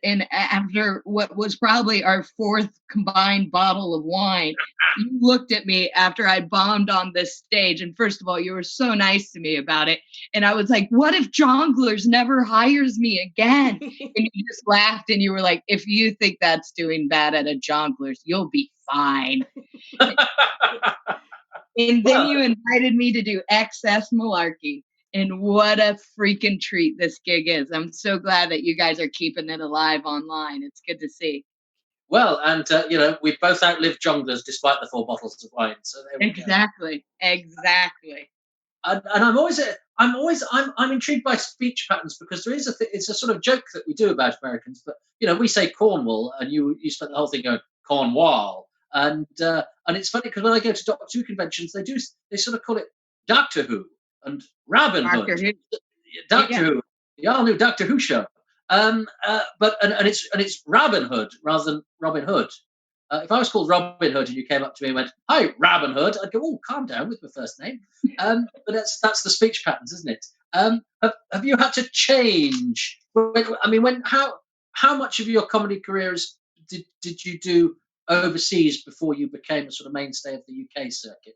And after what was probably our fourth combined bottle of wine, you looked at me after I bombed on this stage. And first of all, you were so nice to me about it. And I was like, what if Jongleurs never hires me again? And you just laughed and you were like, if you think that's doing bad at a Jongleurs, you'll be fine. And then you invited me to do excess malarkey. And what a freaking treat this gig is. I'm so glad that you guys are keeping it alive online. It's good to see. Well, and, we both outlived Jongleurs despite the 4 bottles of wine. So there we Exactly. And I'm intrigued by speech patterns, because there is it's a sort of joke that we do about Americans, but we say Cornwall and you spent the whole thing going Cornwall, and it's funny because when I go to Doctor Who conventions, they sort of call it Doctor Who and Robin Hood. Doctor Who, the all new Doctor Who show, but it's Robin Hood rather than Robin Hood. If I was called Robin Hood and you came up to me and went, "Hi, Robin Hood," I'd go, "Oh, calm down with my first name." But that's the speech patterns, isn't it? Have you had to change? How much of your comedy careers did you do overseas before you became a sort of mainstay of the UK circuit?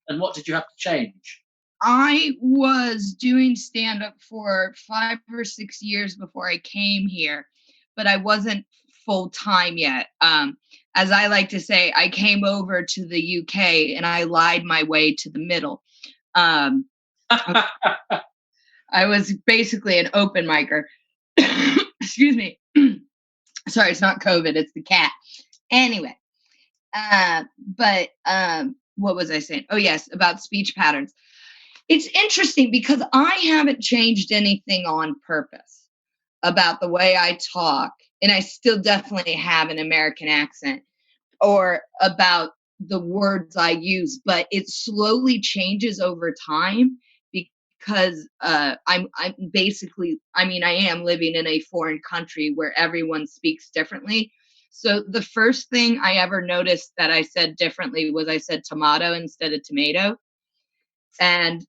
And what did you have to change? I was doing stand-up for 5 or 6 years before I came here, but I wasn't full-time yet. As I like to say, I came over to the UK and I lied my way to the middle. I was basically an open micer. Excuse me. Sorry, it's not COVID, it's the cat. Anyway, but what was I saying? Oh, yes, about speech patterns. It's interesting because I haven't changed anything on purpose about the way I talk, and I still definitely have an American accent, or about the words I use, but it slowly changes over time because I'm basically, I am living in a foreign country where everyone speaks differently. So the first thing I ever noticed that I said differently was I said tomato instead of tomato. And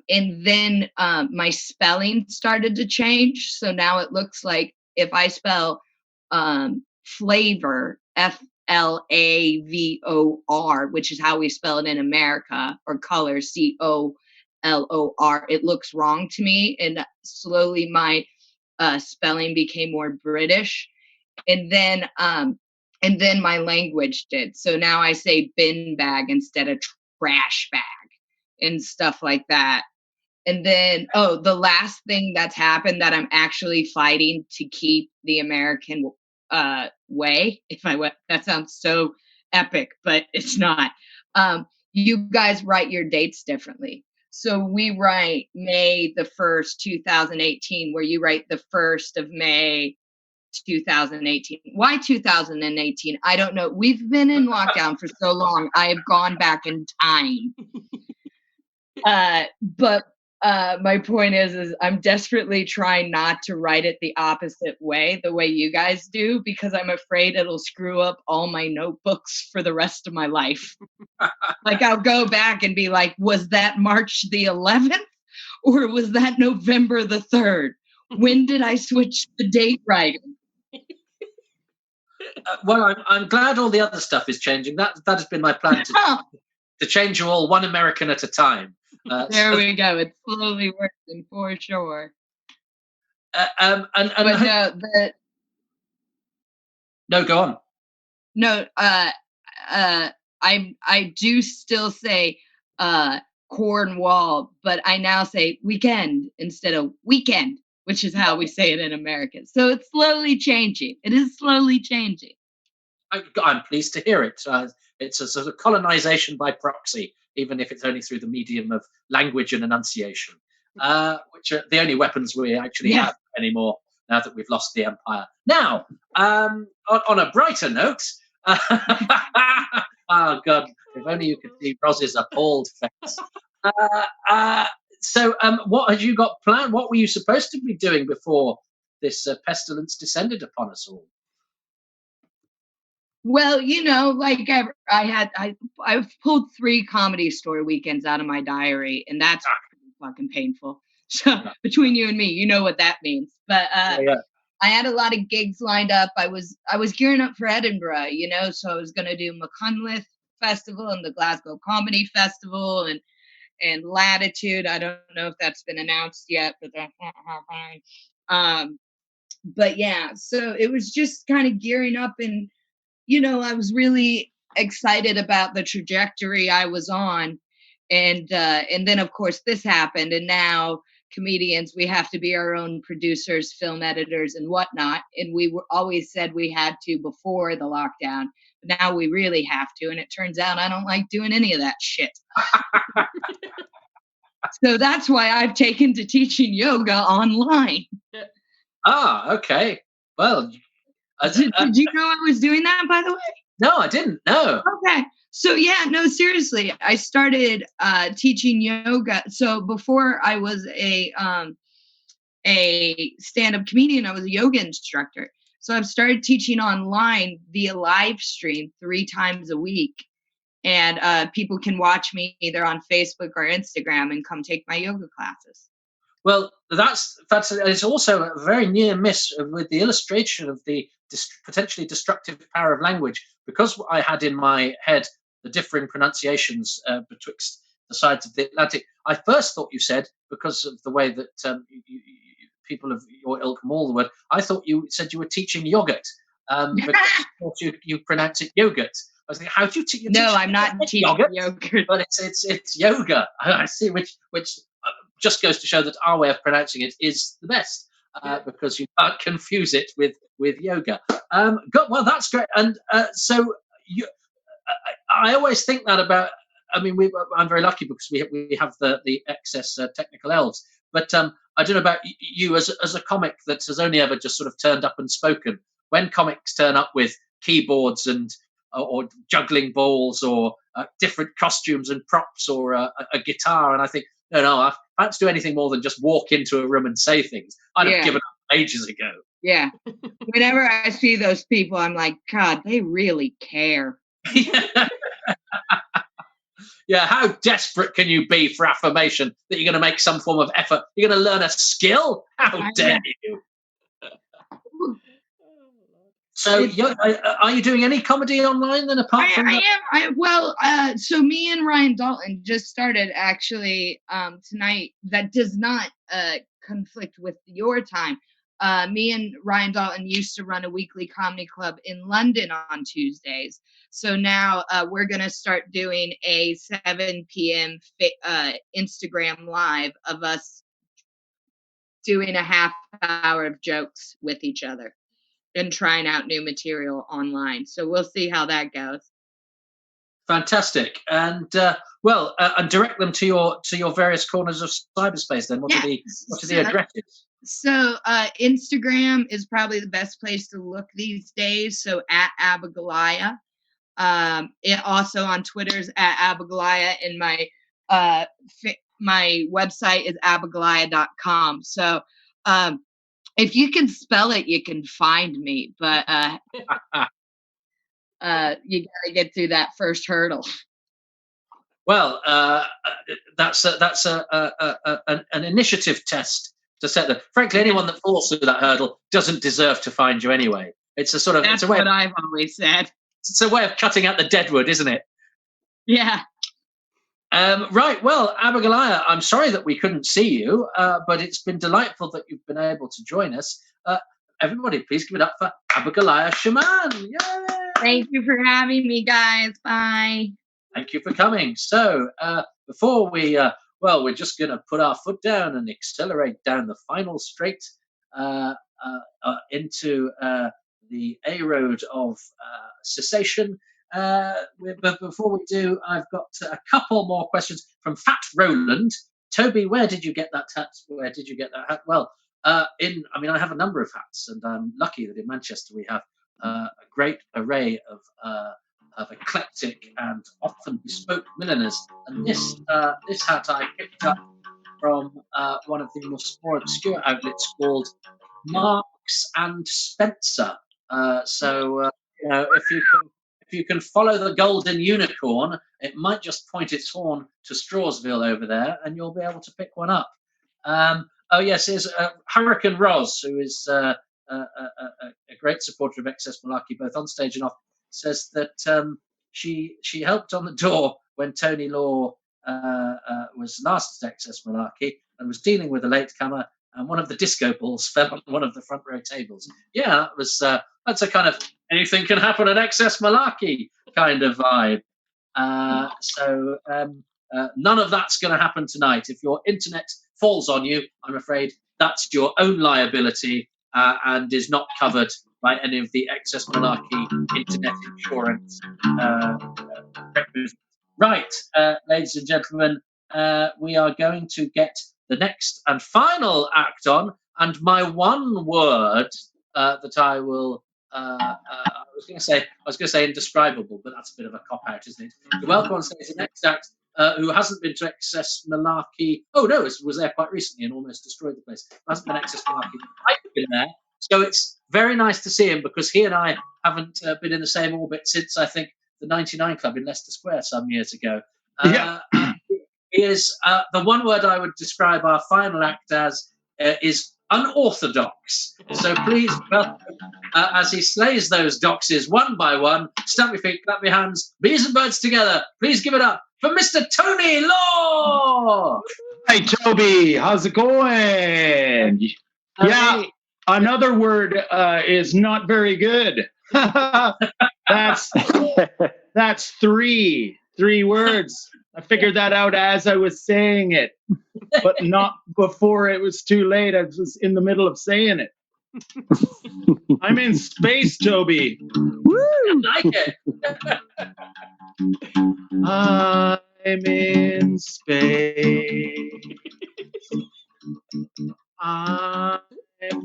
then my spelling started to change. So now it looks like if I spell flavor, FLAVOR, which is how we spell it in America, or color, COLOR, it looks wrong to me. And slowly my spelling became more British. And then my language did. So now I say bin bag instead of trash bag and stuff like that. And then, the last thing that's happened that I'm actually fighting to keep the American way, that sounds so epic, but it's not. You guys write your dates differently. So we write May the 1st, 2018, where you write the 1st of May, 2018. Why 2018? I don't know. We've been in lockdown for so long. I have gone back in time. But my point is I'm desperately trying not to write it the opposite way, the way you guys do, because I'm afraid it'll screw up all my notebooks for the rest of my life. Like I'll go back and be like, was that March the 11th or was that November the 3rd? When did I switch the date writing? Well, I'm glad all the other stuff is changing. That has been my plan to change you all one American at a time. There we go. It's slowly working for sure. But no, go on. No, I do still say Cornwall, but I now say weekend instead of weekend, which is how we say it in America. So it's slowly changing. It is slowly changing. I'm pleased to hear it. It's a sort of colonization by proxy, even if it's only through the medium of language and enunciation, which are the only weapons we actually have anymore now that we've lost the empire. Now, on a brighter note, oh God, if only you could see Roz's appalled face. So what had you got planned? What were you supposed to be doing before this pestilence descended upon us all? Well, you know, like I've pulled 3 Comedy Store weekends out of my diary, and that's pretty fucking painful. So between you and me, you know what that means. But I had a lot of gigs lined up. I was gearing up for Edinburgh, you know, so I was going to do McCunliffe Festival and the Glasgow Comedy Festival and Latitude. I don't know if that's been announced yet, but that's not happening. But yeah, so it was just kind of gearing up, and you know, I was really excited about the trajectory I was on. And then, of course, this happened. And now comedians, we have to be our own producers, film editors, and whatnot. And we always said we had to before the lockdown. But now we really have to. And it turns out I don't like doing any of that shit. So that's why I've taken to teaching yoga online. Ah, okay. Well, did you know I was doing that, by the way? No, I didn't. No. Okay. So yeah, no, seriously, I started teaching yoga. So before I was a stand-up comedian, I was a yoga instructor. So I've started teaching online via live stream 3 times a week. And people can watch me either on Facebook or Instagram and come take my yoga classes. Well, it's also a very near miss with the illustration of the potentially destructive power of language, because I had in my head the differing pronunciations betwixt the sides of the Atlantic. I first thought you said, because of the way that people of your ilk maul the word, I thought you said you were teaching yogurt, but I thought you pronounce it yogurt. I was thinking, how do you teach? No, I'm not teaching yogurt, but it's yoga. I see, which just goes to show that our way of pronouncing it is the best, because you can't confuse it with yoga. Well, that's great. And so I always think that about. I mean, I'm very lucky because we have the excess technical elves. But I don't know about you as a comic that has only ever just sort of turned up and spoken. When comics turn up with keyboards and or juggling balls or different costumes and props or a guitar, and I think, no, I can't do anything more than just walk into a room and say things. I'd have given up ages ago. Yeah. Whenever I see those people, I'm like, God, they really care. Yeah, how desperate can you be for affirmation that you're going to make some form of effort? You're going to learn a skill? How dare you? So, are you doing any comedy online then, apart from that? I am. So me and Ryan Dalton just started actually tonight. That does not conflict with your time. Me and Ryan Dalton used to run a weekly comedy club in London on Tuesdays. So now we're going to start doing a 7 p.m. Instagram live of us doing a half hour of jokes with each other and trying out new material online. So we'll see how that goes. Fantastic. And and direct them to your various corners of cyberspace then. What are the addresses? So Instagram is probably the best place to look these days. So at Abigoliah. It also on Twitter is at Abigoliah, and my website is abigoliah.com. So if you can spell it, you can find me. But you gotta get through that first hurdle. Well, that's an initiative test to set that. Frankly, anyone that falls through that hurdle doesn't deserve to find you anyway. It's a sort of That's what I've always said. It's a way of cutting out the deadwood, isn't it? Yeah. Right. Well, Abigoliah, I'm sorry that we couldn't see you, but it's been delightful that you've been able to join us. Everybody, please give it up for Abigoliah Schamaun. Yay! Thank you for having me, guys. Bye. Thank you for coming. So before we, we're just going to put our foot down and accelerate down the final straight into the A road of cessation. But before we do, I've got a couple more questions from Fat Roland. Toby, where did you get that hat? Where did you get that hat? Well, I have a number of hats, and I'm lucky that in Manchester we have a great array of eclectic and often bespoke milliners. And this hat I picked up from one of the more obscure outlets called Marks and Spencer. If you can follow the golden unicorn, it might just point its horn to Strawsville over there, and you'll be able to pick one up. Here's Hurricane Rouse, who is a great supporter of Excess Malarkey, both on stage and off, says that she helped on the door when Tony Law was last at Excess Malarkey and was dealing with a latecomer, and one of the disco balls fell on one of the front row tables. Yeah, that's a kind of anything can happen at Excess Malarkey kind of vibe. None of that's going to happen tonight. If your internet falls on you, I'm afraid that's your own liability and is not covered by any of the Excess Malarkey internet insurance. Right, ladies and gentlemen, we are going to get the next and final act on, and my one word that I will. I was going to say indescribable, but that's a bit of a cop out, isn't it? You're welcome on stage the next act, who hasn't been to Excess Malarkey. Oh no, it was there quite recently and almost destroyed the place. Hasn't been Excess Malarkey. I've been there, so it's very nice to see him because he and I haven't been in the same orbit since I think the 99 Club in Leicester Square some years ago. He is the one word I would describe our final act as is unorthodox. So please welcome, as he slays those doxes one by one, stamp your feet, clap your hands, bees and birds together. Please give it up for Mr. Tony Law. Hi, Toby. How's it going? Yeah, another word is not very good. That's three words. I figured that out as I was saying it, but not before it was too late. I was in the middle of saying it. I'm in space, Toby. Woo! I like it. I'm in space. I'm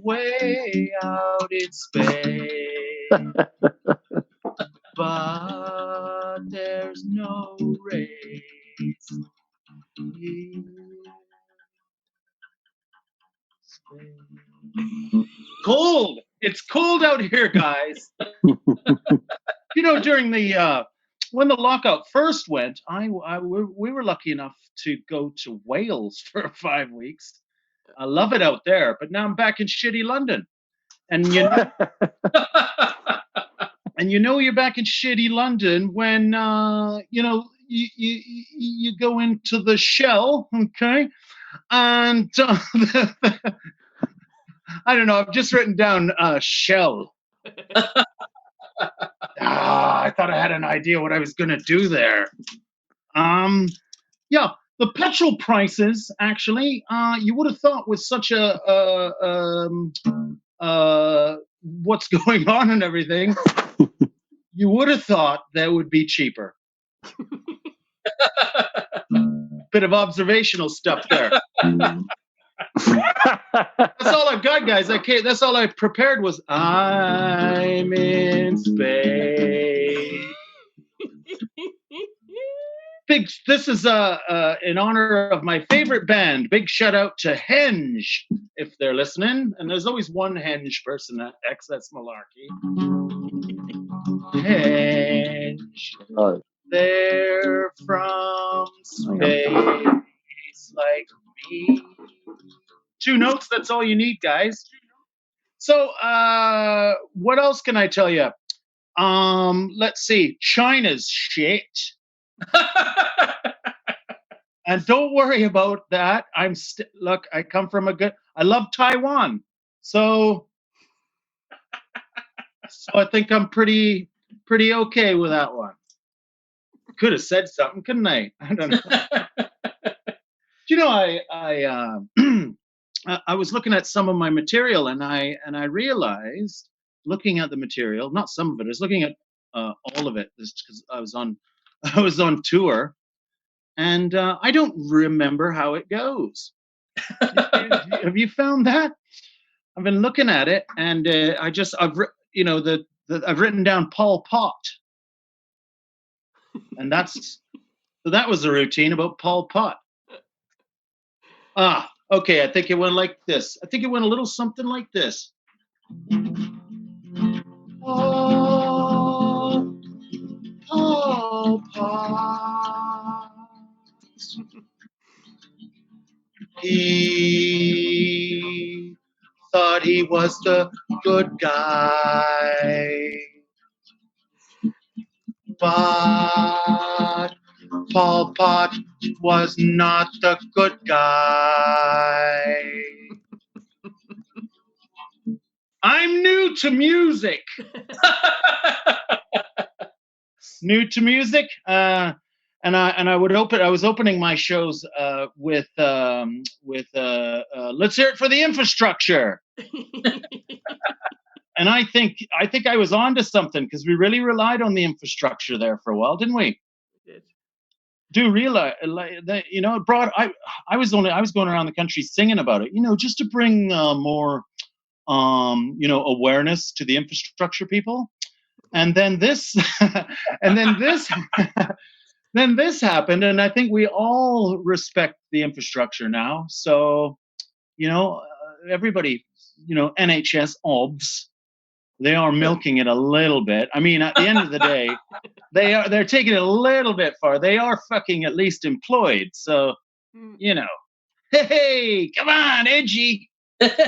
way out in space. But there's no race in space. Cold! It's cold out here, guys. You know, during the when the lockout first went, we were lucky enough to go to Wales for 5 weeks. I love it out there, but now I'm back in shitty London, and you know you're back in shitty London when you go into the Shell, okay, and I don't know. I've just written down Shell. I thought I had an idea what I was going to do there. Yeah, the petrol prices, actually, you would have thought with such what's going on and everything, you would have thought that would be cheaper. Bit of observational stuff there. That's all I've got, guys. That's all I prepared was I'm in space. This is in honor of my favorite band. Big shout out to Henge if they're listening. And there's always one Henge person at X. That's Malarkey. Henge, No. they're from space like me. 2 notes. That's all you need, guys. So, what else can I tell you? Let's see. China's shit. And don't worry about that. Look, I come from I love Taiwan. So I think I'm pretty okay with that one. Could have said something, couldn't I? I don't know. You know, I was looking at some of my material and I realized, looking at the material, not some of it, I was looking at all of it, just because I was on tour. And I don't remember how it goes. Have you found that? I've been looking at it, and I've written down Pol Pot, and that was a routine about Pol Pot. Okay. I think it went like this. I think it went a little something like this. Pol Pot. He thought he was the good guy, but Pol Pot was not the good guy. I'm new to music. And I was opening my shows with let's hear it for the infrastructure. And I think I was onto something, because we really relied on the infrastructure there for a while, didn't we? We did. Do realize that, you know, it brought I was going around the country singing about it, you know, just to bring more awareness to the infrastructure people. And then this then this happened, and I think we all respect the infrastructure now. So, you know, everybody, you know, NHS OBS, they are milking it a little bit. I mean, at the end of the day, they're taking it a little bit far. They are fucking at least employed. So, you know, hey, come on, edgy. That's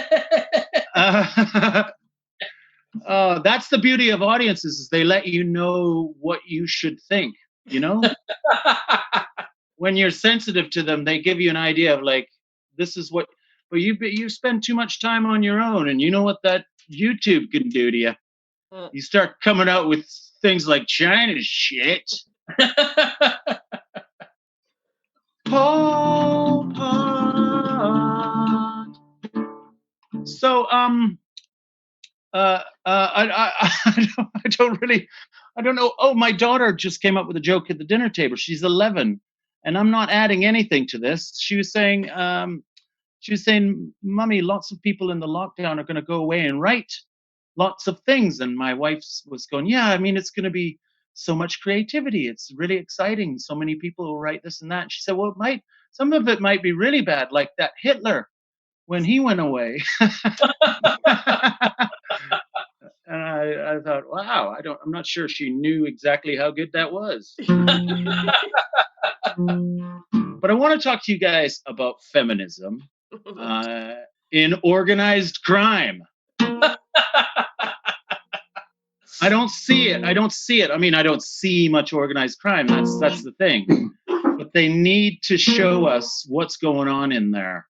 the beauty of audiences, is they let you know what you should think, you know? When you're sensitive to them, they give you an idea of, like, this is what, but you spend too much time on your own, and you know what that YouTube can do to you. You start coming out with things like China's shit. Pol Pot. So, I don't know. Oh, my daughter just came up with a joke at the dinner table. She's 11, and I'm not adding anything to this. She was saying, Mummy, lots of people in the lockdown are going to go away and write lots of things. And my wife was going, yeah, I mean, it's going to be so much creativity. It's really exciting. So many people will write this and that. And she said, well, some of it might be really bad, like that Hitler when he went away. And I thought, wow, I'm not sure she knew exactly how good that was. But I want to talk to you guys about feminism in organized crime. I don't see it. I mean, I don't see much organized crime. That's the thing. But they need to show us what's going on in there.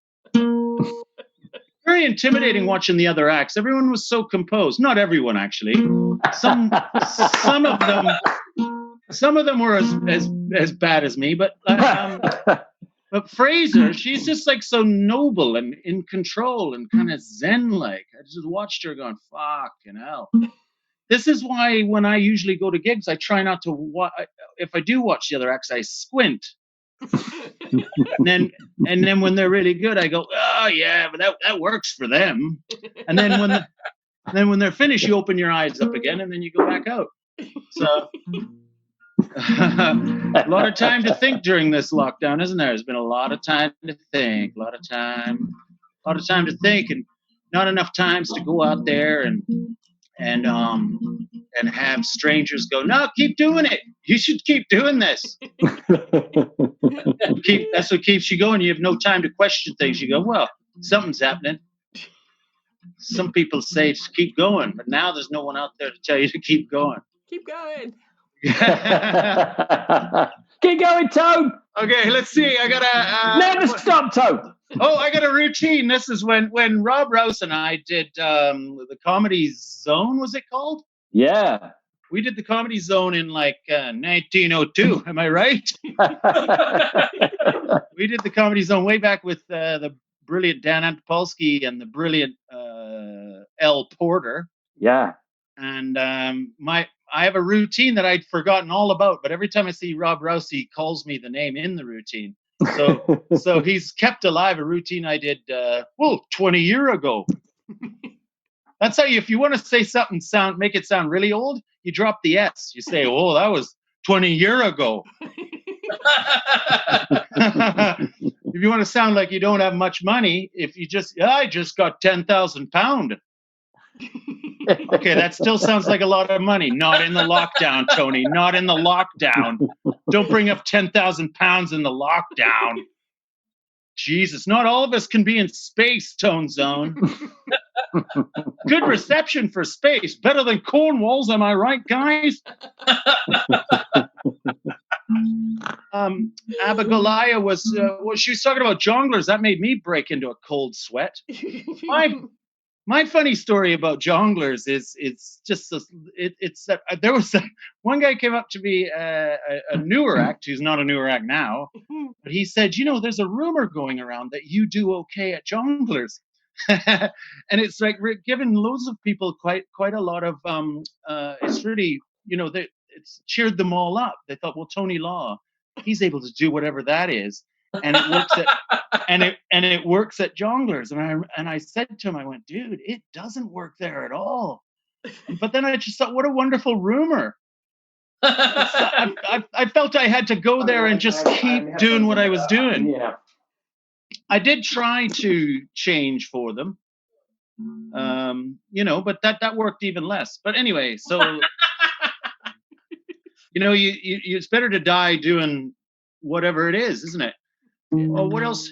Very intimidating watching the other acts. Everyone was so composed. Not everyone, actually. Some of them were as bad as me. But Fraser, she's just like so noble and in control and kind of zen-like. I just watched her going, fucking hell. This is why when I usually go to gigs, I try not to watch. If I do watch the other acts, I squint, and then when they're really good, I go, oh yeah, but that works for them. And then when they're finished, you open your eyes up again, and then you go back out. So a lot of time to think during this lockdown, isn't there? There's been a lot of time to think, a lot of time to think, and not enough times to go out there and have strangers go, no, keep doing it. You should keep doing this. That's what keeps you going. You have no time to question things. You go, well, something's happening. Some people say to keep going, but now there's no one out there to tell you to keep going. Keep going. Keep going, Tone. Okay, let's see. I gotta never stop, Tone. Oh, I got a routine. This is when Rob Rouse and I did the Comedy Zone. Was it called? Yeah. We did the Comedy Zone in like 1902. Am I right? We did the Comedy Zone way back with the brilliant Dan Antopolsky and the brilliant L. Porter. Yeah. And I have a routine that I'd forgotten all about, but every time I see Rob Rouse, he calls me the name in the routine. So he's kept alive a routine I did 20 years ago. That's how if you want to say something make it sound really old, you drop the S. You say, oh, that was 20 years ago. If you want to sound like you don't have much money, if you I just got £10,000. Okay, that still sounds like a lot of money. Not in the lockdown, Tony. Not in the lockdown. Don't bring up £10,000 in the lockdown. Jesus, not all of us can be in space, Tone Zone. Good reception for space. Better than Cornwall's, am I right, guys? Abigoliah she was talking about jonglers. That made me break into a cold sweat. My funny story about jonglers is it's that there was one guy came up to me, a newer act, who's not a newer act now, but he said, there's a rumor going around that you do okay at jonglers. And it's like we're giving loads of people quite a lot of it's really it's cheered them all up. They thought, well, Tony Law, he's able to do whatever that is, and it works at it works at jonglers. And I said to him, I went, dude, it doesn't work there at all. But then I just thought, what a wonderful rumor. I felt I had to go there and just keep doing what I was doing. Yeah. I did try to change for them, but that worked even less. But anyway, so it's better to die doing whatever it is, isn't it? Oh, what else?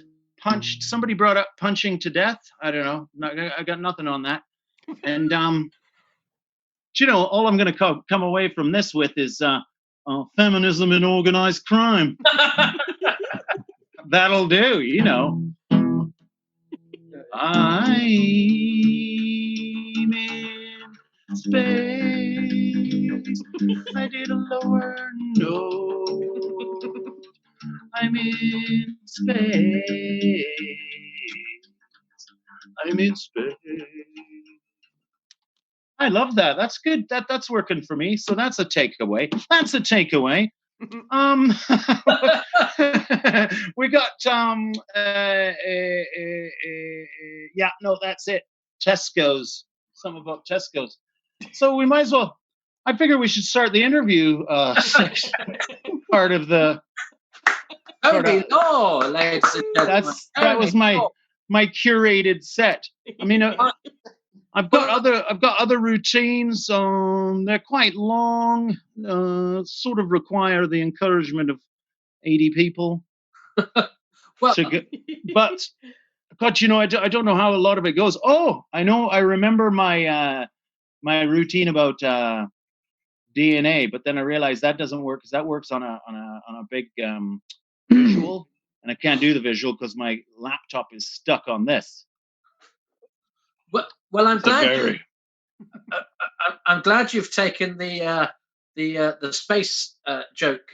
Somebody brought up punching to death. I don't know. I got nothing on that. And all I'm going to come away from this with is feminism and organized crime. That'll do, I'm in space. I did a lower note. I'm in space. I'm in space. I love that. That's good. That's working for me. So that's a takeaway. We got that's it. Tesco's. Some about Tesco's. So we might as well. I figure we should start the interview part of the. Toby Law, ladies and gentlemen. That was my curated set. I mean, I've got other routines. They're quite long. Sort of require the encouragement of 80 people. But I don't know how a lot of it goes. Oh, I know. I remember my my routine about DNA, but then I realized that doesn't work because that works on a big visual, and I can't do the visual because my laptop is stuck on this. Well, I'm glad. I'm glad you've taken the space joke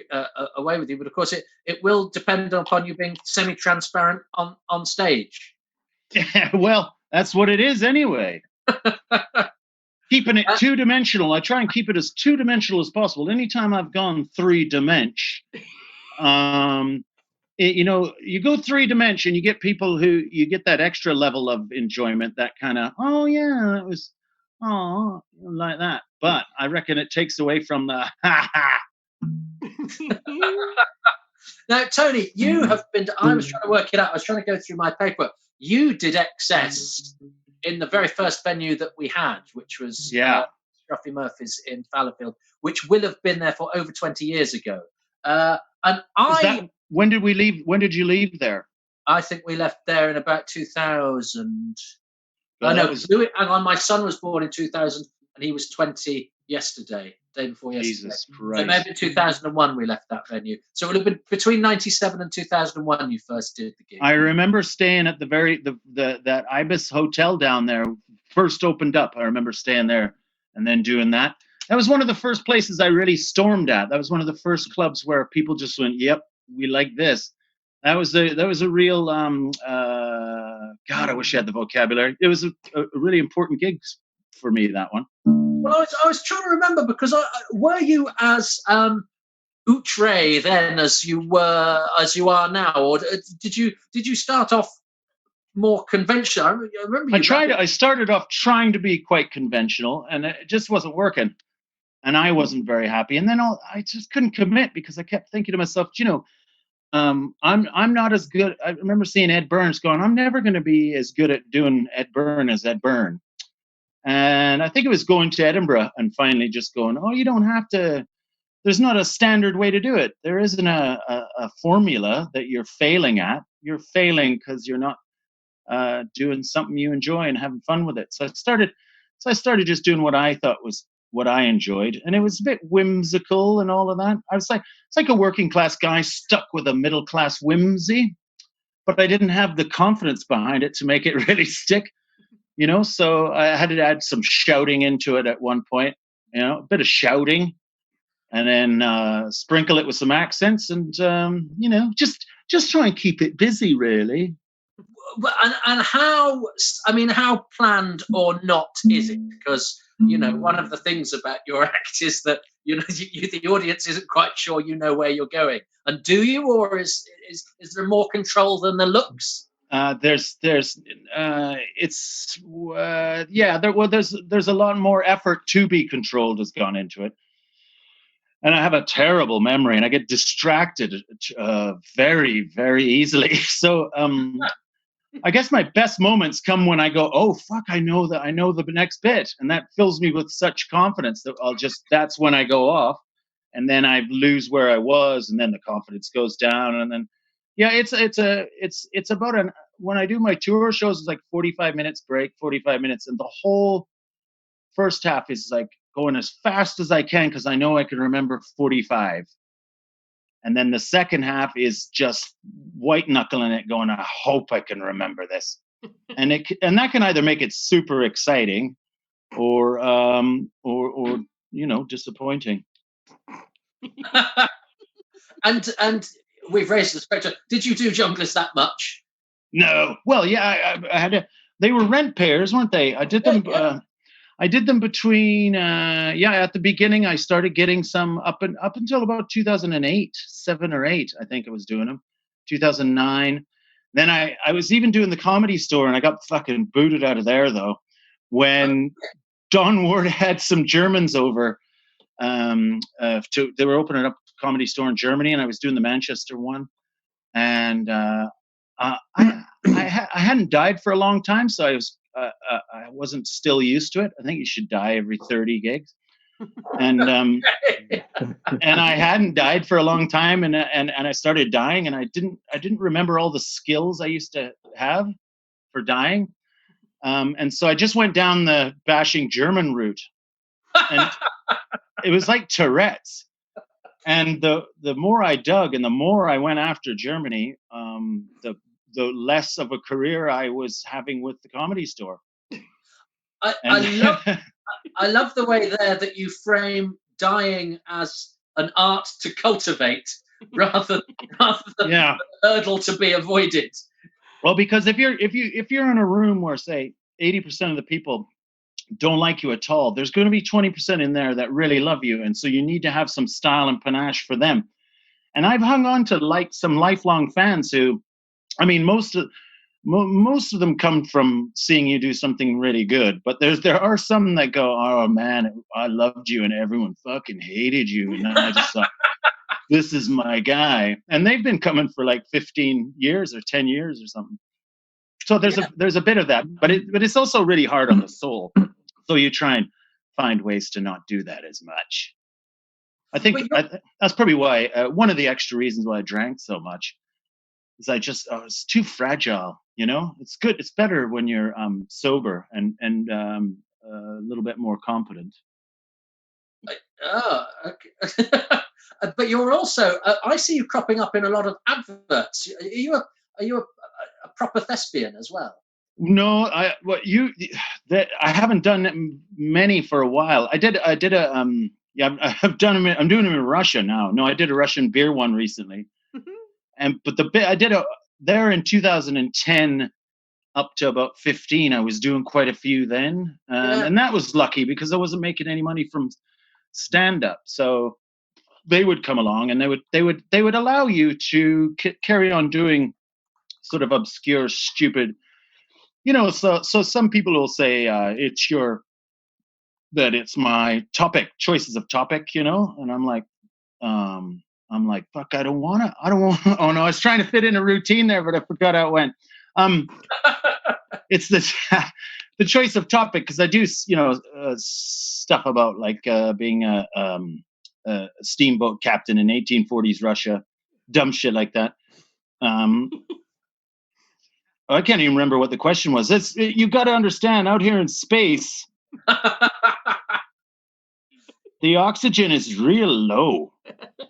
away with you, but of course it will depend upon you being semi-transparent on stage. Yeah, well, that's what it is anyway. Keeping it two-dimensional. I try and keep it as two-dimensional as possible. Anytime I've gone three-dimension, you know, you go 3-dimension, you get people who, you get that extra level of enjoyment, that kind of, oh yeah, that was, oh, like that. But I reckon it takes away from the ha ha. Now, Tony, you have been. I was trying to work it out. I was trying to go through my paper. You did excess in the very first venue that we had, which was Scruffy Murphy's in Fallowfield, which will have been there for over 20 years ago. When did we leave? When did you leave there? I think we left there in about 2000. Well, no, hang on. My son was born in 2000, and he was 20 yesterday, day before yesterday. Jesus Christ. So maybe 2001 we left that venue. So it would have been between 97 and 2001 you first did the gig. I remember staying at that Ibis Hotel down there, first opened up. I remember staying there and then doing that. That was one of the first places I really stormed at. That was one of the first clubs where people just went, yep, we like this. That was a real, God, I wish I had the vocabulary. It was a really important gig for me, that one. Well, I was trying to remember, because were you as outre then as you are now, or did you start off more conventional? I remember I started off trying to be quite conventional, and it just wasn't working, and I wasn't very happy. And then I just couldn't commit, because I kept thinking to myself, you know, I'm not as good. I remember seeing Ed Burns going, I'm never going to be as good at doing Ed Byrne as Ed Byrne. And I think it was going to Edinburgh and finally just going, oh, you don't have to, there's not a standard way to do it. There isn't a formula that you're failing at. You're failing because you're not doing something you enjoy and having fun with it. So I started just doing what I thought was what I enjoyed. And it was a bit whimsical and all of that. It's like a working class guy stuck with a middle class whimsy, but I didn't have the confidence behind it to make it really stick. You know, so I had to add some shouting into it at one point, you know, a bit of shouting, and then sprinkle it with some accents, and you know, just try and keep it busy, really. And how planned or not is it? Because, you know, one of the things about your act is that, you know, the audience isn't quite sure you know where you're going. And do you, or is there more control than the looks? There's a lot more effort to be controlled has gone into it, and I have a terrible memory, and I get distracted very, very easily. So I guess my best moments come when I go, oh fuck, I know the next bit, and that fills me with such confidence that that's when I go off, and then I lose where I was, and then the confidence goes down, and then. Yeah, it's about when I do my tour shows, it's like 45 minutes break, 45 minutes, and the whole first half is like going as fast as I can because I know I can remember 45. And then the second half is just white knuckling it, going, I hope I can remember this. and that can either make it super exciting or you know, disappointing. And we've raised the spectrum. Did you do Junglers that much? No. Well, yeah, I had to. They were rent pairs, weren't they? I did them. Yeah. I did them between. At the beginning, I started getting some up until about 2008, 7 or 8. I think I was doing them. 2009. Then I was even doing the Comedy Store, and I got fucking booted out of there though when Don Ward had some Germans over. They were opening up a Comedy Store in Germany, and I was doing the Manchester one, and I hadn't died for a long time, so I wasn't still used to it. I think you should die every 30 gigs, and and I hadn't died for a long time, and I started dying, and I didn't remember all the skills I used to have for dying, and so I just went down the bashing German route, and it was like Tourette's. And the more I dug and the more I went after Germany, the less of a career I was having with the Comedy Store. I love the way there that you frame dying as an art to cultivate rather than a hurdle to be avoided. Well, because if you're in a room where, say, 80% of the people don't like you at all, there's going to be 20% in there that really love you, and so you need to have some style and panache for them. And I've hung on to like some lifelong fans who, I mean, most of them come from seeing you do something really good, but there are some that go, oh man, I loved you and everyone fucking hated you, and I just thought, this is my guy. And they've been coming for like 15 years or 10 years or something. So there's a bit of that, but it's also really hard on the soul. So you try and find ways to not do that as much. I think that's probably why one of the extra reasons why I drank so much is I was too fragile. You know, it's good. It's better when you're sober and a little bit more competent. Oh, okay. But you're also, I see you cropping up in a lot of adverts. Are you a proper thespian as well? No, I haven't done many for a while. I did I'm doing them in Russia now. No, I did a Russian beer one recently. But I did there in 2010 up to about 15. I was doing quite a few then. And that was lucky because I wasn't making any money from stand up. So they would come along and they would allow you to carry on doing sort of obscure, stupid, you know, so some people will say it's my choices of topic, you know, and I'm like, fuck, I don't want to. Oh no, I was trying to fit in a routine there, but I forgot how it went. It's the choice of topic, because I do, you know, stuff about like being a steamboat captain in 1840s Russia, dumb shit like that. I can't even remember what the question was. You got to understand, out here in space, the oxygen is real low.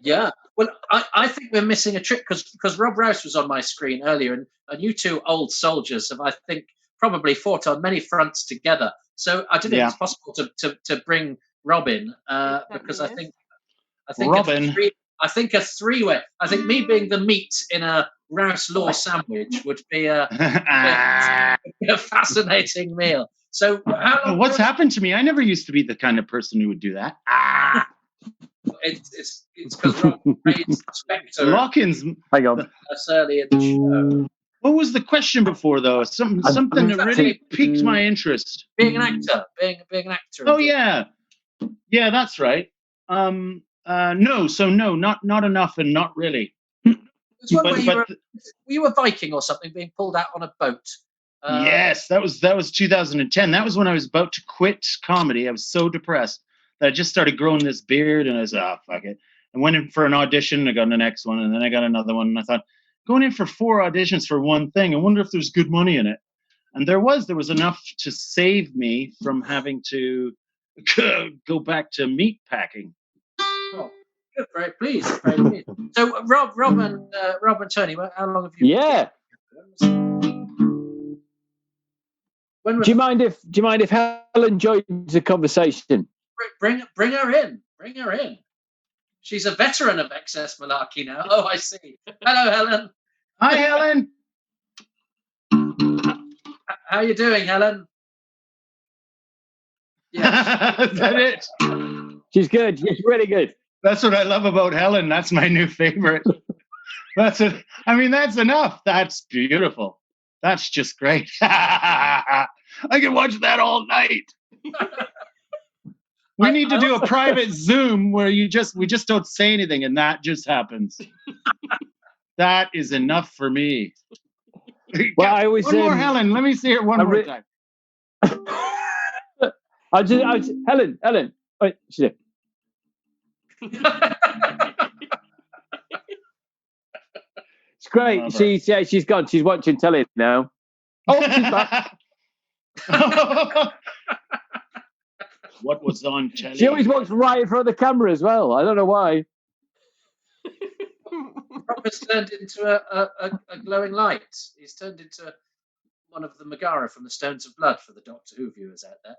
Yeah. Well, I think we're missing a trick because Rob Rouse was on my screen earlier, and you two old soldiers have, I think, probably fought on many fronts together. So I don't know if it's possible to bring Robin, because I think Robin. I think a three-way. I think me being the meat in a Rouse Law sandwich would be a fascinating meal. So what's happened to me? I never used to be the kind of person who would do that. It's because Rob raised Spectre. Lockins. Hang on. Early in the show. What was the question before, though? Something that really piqued my interest. Being an actor. Being an actor. Oh yeah, that's right. No, not enough, and not really. Were you a Viking or something being pulled out on a boat? Yes, that was 2010. That was when I was about to quit comedy. I was so depressed that I just started growing this beard, and I was fuck it. I went in for an audition. I got the next one, and then I got another one. And I thought, going in for 4 auditions for one thing, I wonder if there's good money in it. And there was enough to save me from having to go back to meat packing. Oh, good, very pleased. So, Rob and Tony, how long have you? Yeah. Do you mind if Helen joins the conversation? Bring her in. Bring her in. She's a veteran of Excess Malarkey now. Oh, I see. Hello, Helen. Hi, Helen. How are you doing, Helen? Yeah. Is that it? She's good. She's really good. That's what I love about Helen. That's my new favorite. That's enough. That's beautiful. That's just great. I can watch that all night. We need to do a private Zoom where we just don't say anything and that just happens. That is enough for me. Well, I always one more, Helen. Let me see it one more time. Helen. Wait, she's there. It's great. She's gone. She's watching telly now. Oh, she's back. What was on telly? She always walks right in front of the camera as well. I don't know why. Rob has turned into a glowing light. He's turned into one of the Megara from the Stones of Blood for the Doctor Who viewers out there.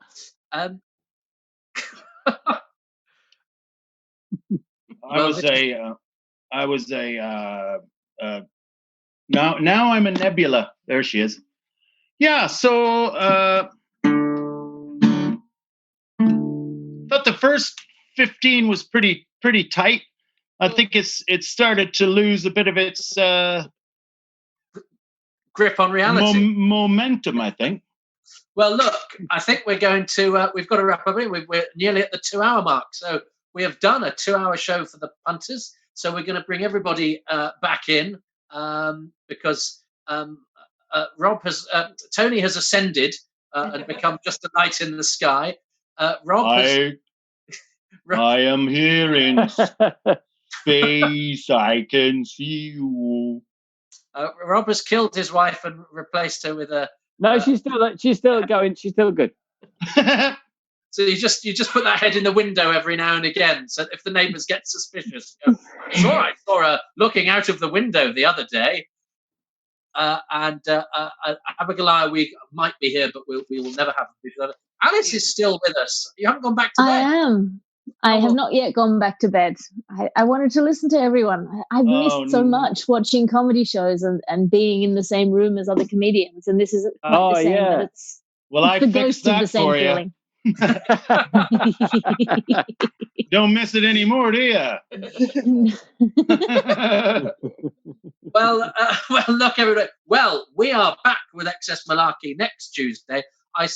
Now I'm a nebula. There she is. Yeah, so thought the first 15 was pretty tight. I think it's started to lose a bit of its grip on reality. Momentum, I think. Well, look, I think we're going to, we've got to wrap up. We're nearly at the 2-hour mark. So we have done a 2-hour show for the punters. So we're going to bring everybody back in because Tony has ascended and become just a light in the sky. I am here in space. I can see you. Rob has killed his wife and replaced her with a. No, she's still going. She's still good. So you just put that head in the window every now and again. So if the neighbours get suspicious, I saw her looking out of the window the other day. Abigoliah, we might be here, but we will never have each other. Alice is still with us. You haven't gone back to bed. I am. I have not yet gone back to bed. I wanted to listen to everyone. I've missed so much watching comedy shows and being in the same room as other comedians, and this is quite the same. Yeah. But it's I the fixed ghost of that the same for feeling. Don't miss it anymore, do you? Well, look, everybody. Well, we are back with Excess Malarkey next Tuesday. I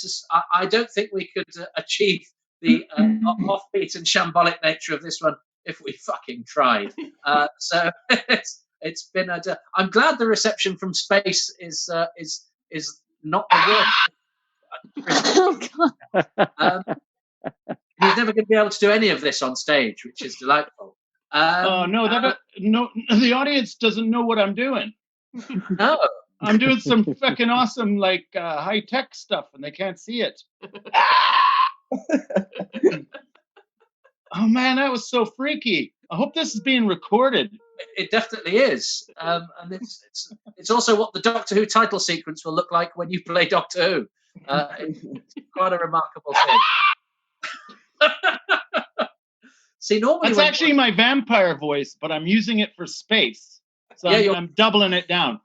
don't think we could achieve the offbeat and shambolic nature of this one if we fucking tried. So it's been I'm glad the reception from space is not the worst. Oh, God. He's never going to be able to do any of this on stage, which is delightful. No, the audience doesn't know what I'm doing. No, I'm doing some fucking awesome high tech stuff, and they can't see it. Oh man, that was so freaky. I hope this is being recorded. It definitely is, and it's also what the Doctor Who title sequence will look like when you play Doctor Who. It's quite a remarkable thing. See, normally that's actually my vampire voice, but I'm using it for space, so I'm doubling it down.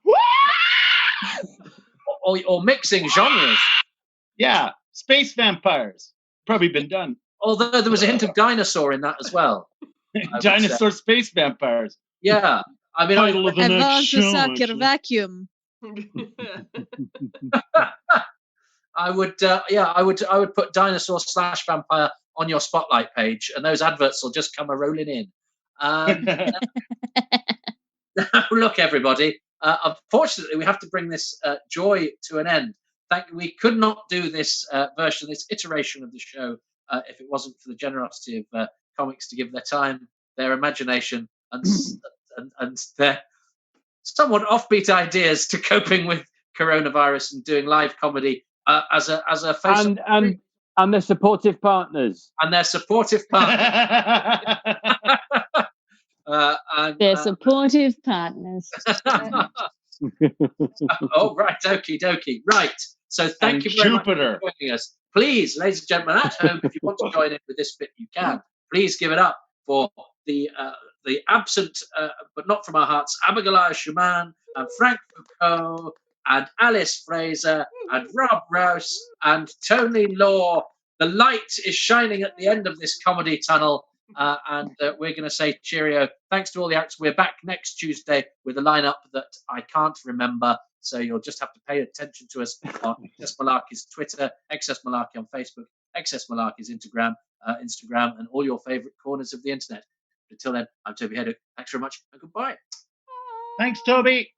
or mixing genres. Yeah, space vampires. Probably been done. Although there was a hint of dinosaur in that as well. Dinosaur space vampires. Yeah, I mean, title of the I next want show, to suck your vacuum. I would put dinosaur / vampire on your spotlight page, and those adverts will just come rolling in. Look, everybody. Unfortunately, we have to bring this joy to an end. We could not do this version, this iteration of the show, if it wasn't for the generosity of comics to give their time, their imagination, and their somewhat offbeat ideas to coping with coronavirus and doing live comedy as a face and their supportive partners. And their supportive partners. They're supportive partners. Oh, right. Okie dokie. Right. So thank you very much for joining us. Please, ladies and gentlemen, at home, if you want to join in with this bit, you can. Please give it up for the absent, but not from our hearts, Abigoliah Schamaun and Frank Foucault and Alice Fraser and Rob Rouse and Tony Law. The light is shining at the end of this comedy tunnel. And we're going to say cheerio. Thanks to all the acts. We're back next Tuesday with a lineup that I can't remember. So you'll just have to pay attention to us on Excess Malarkey's Twitter, Excess Malarkey on Facebook, Excess Malarkey's Instagram, and all your favourite corners of the internet. Until then, I'm Toby Hadoke. Thanks very much and goodbye. Thanks, Toby.